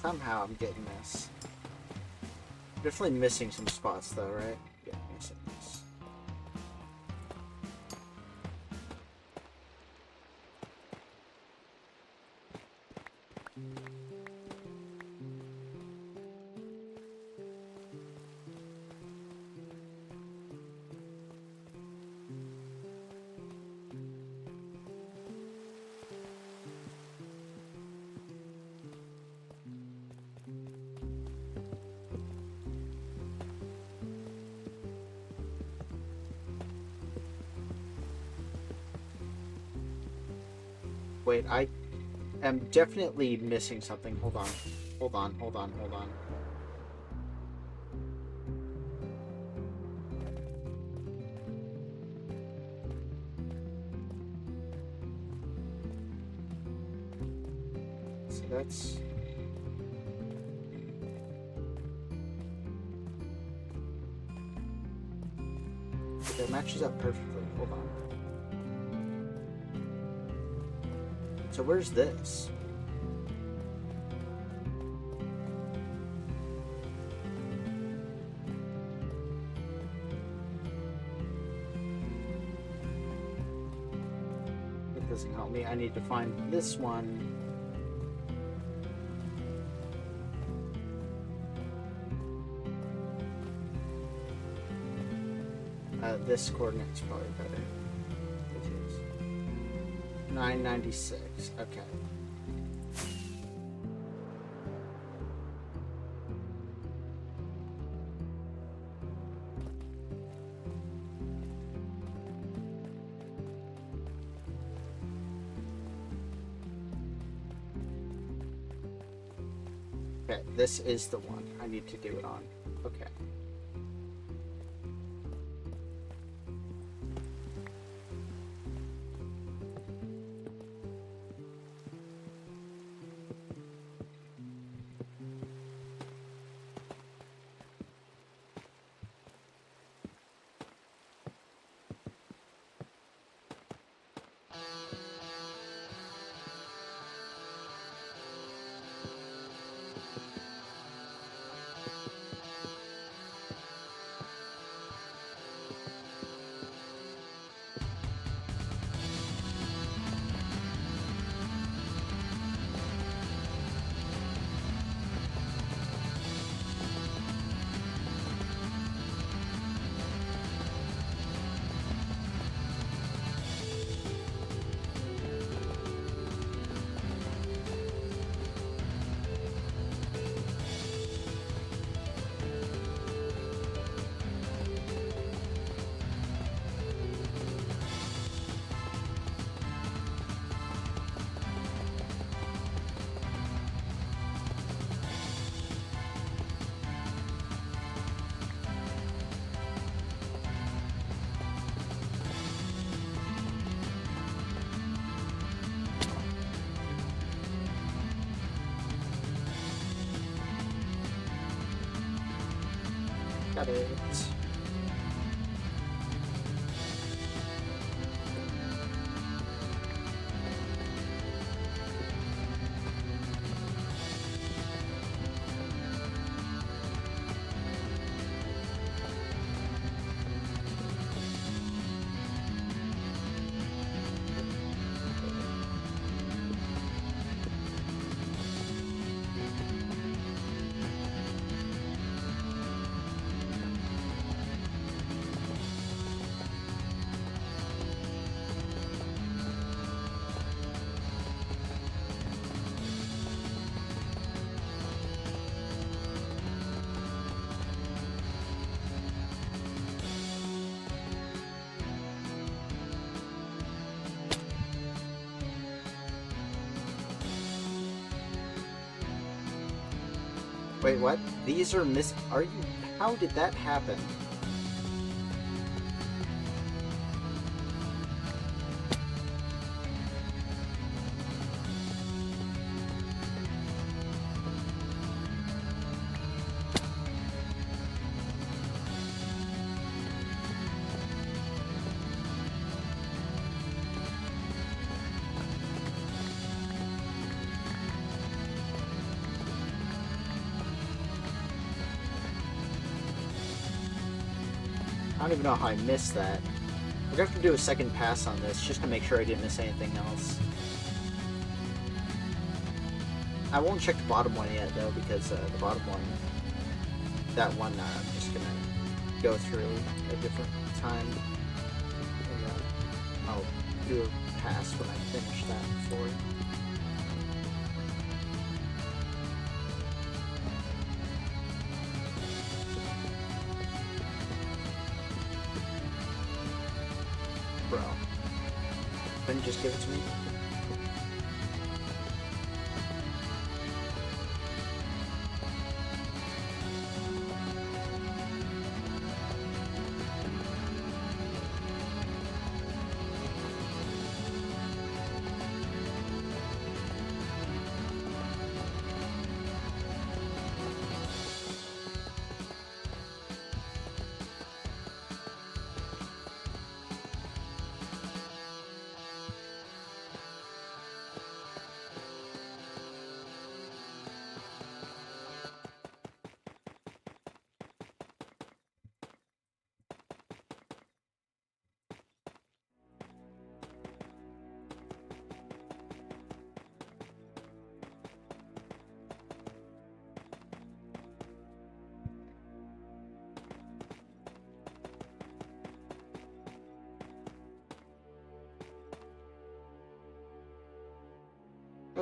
Somehow I'm getting this. Definitely missing some spots though, right? Yeah, missing this. Wait, I am definitely missing something. Hold on. Hold on, hold on, hold on. Let's see. that's... It matches up perfectly. Hold on. So where's this? It doesn't help me. I need to find this one. This coordinate's probably better. It is 996. Okay. Okay, this is the one I need to do it on. Okay. Got it. Wait, what? These are Are you... How did that happen? I don't even know how I missed that. We're gonna have to do a second pass on this just to make sure I didn't miss anything else. I won't check the bottom one yet though, because the bottom one, that one, I'm just gonna go through a different time. And I'll do a pass when I finish that before. Bro, couldn't you just give it to me?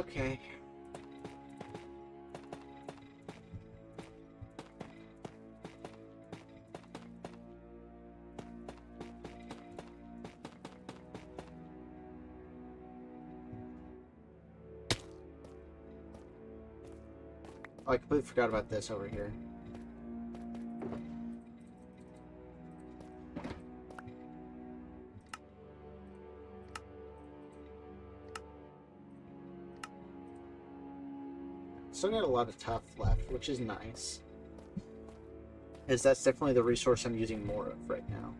Okay. Oh, I completely forgot about this over here. Still got a lot of tough left, which is nice. As that's definitely the resource I'm using more of right now.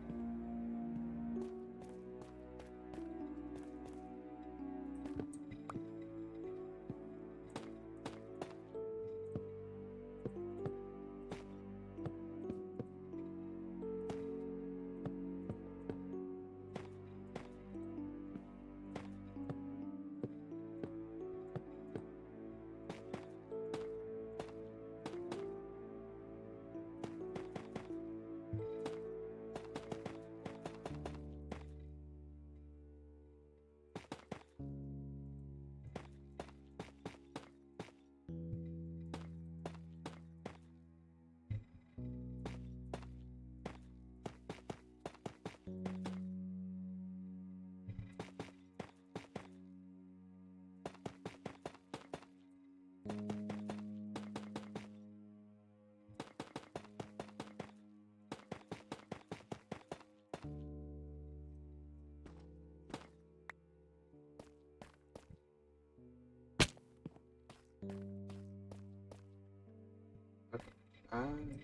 Um,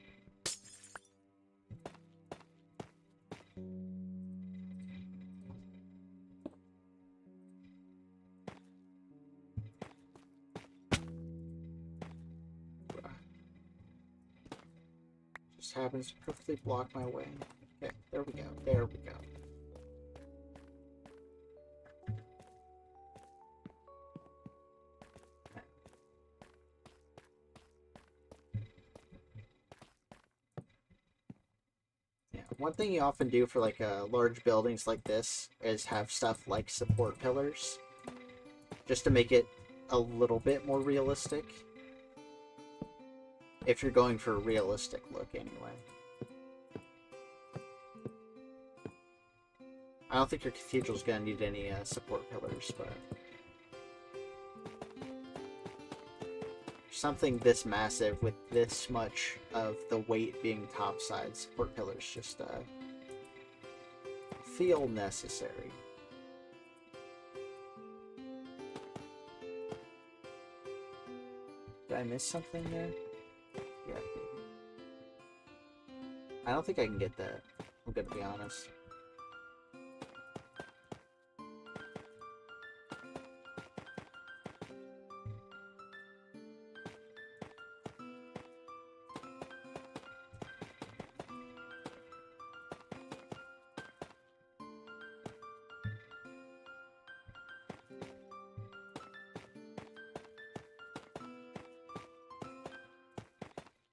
just happens to perfectly block my way. Okay, there we go. There we go. Yeah, one thing you often do for like large buildings like this is have stuff like support pillars, just to make it a little bit more realistic. If you're going for a realistic look, anyway. I don't think your cathedral's gonna need any support pillars, but something this massive with this much of the weight being topside, support pillars just feel necessary. Did I miss something there? Yeah. I don't think I can get that. I'm gonna be honest.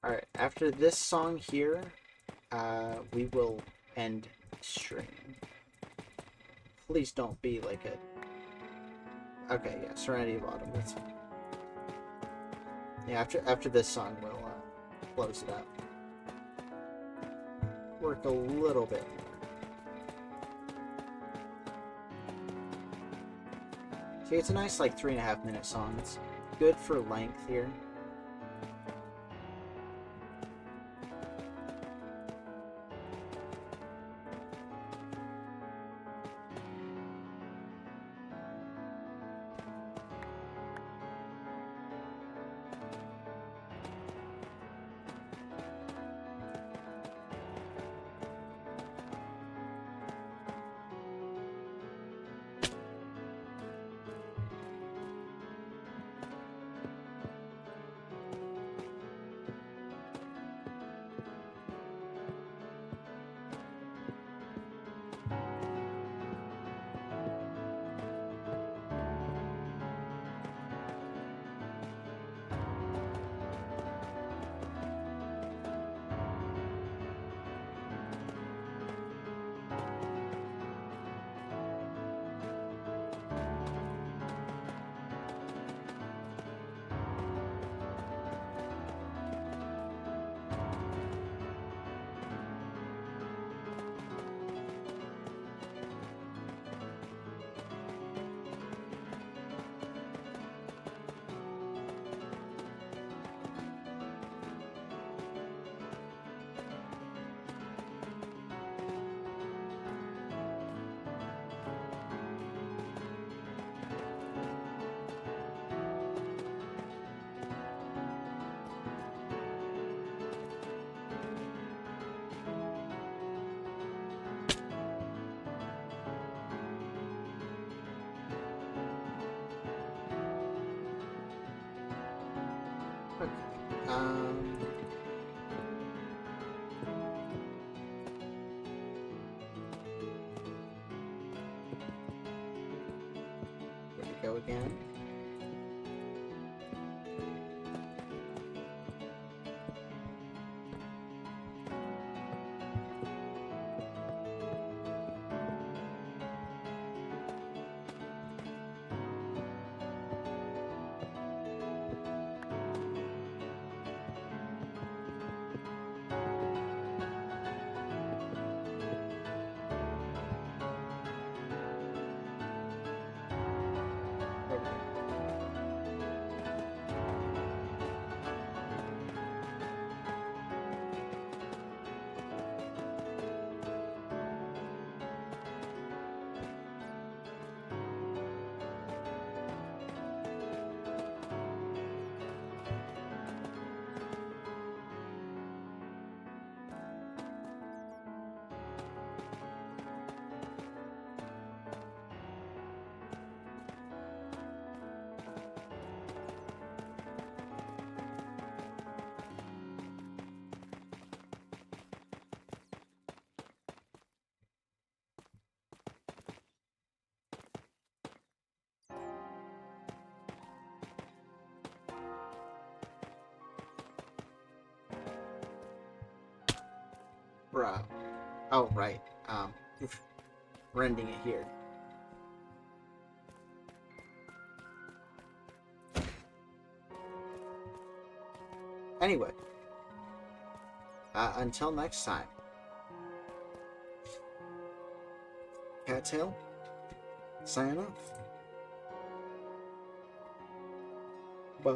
Alright, after this song here, we will end stream. Please don't be like a... Okay, yeah, Serenity of Autumn. That's... Yeah, after this song, we'll close it up. Work a little bit more. See, it's a nice, like, 3.5-minute song. It's good for length here. Okay. Um. Where to go again? Where to go? Bro. Oh, right. We're ending it here. Anyway. Until next time. Cattail, sign off. Bye.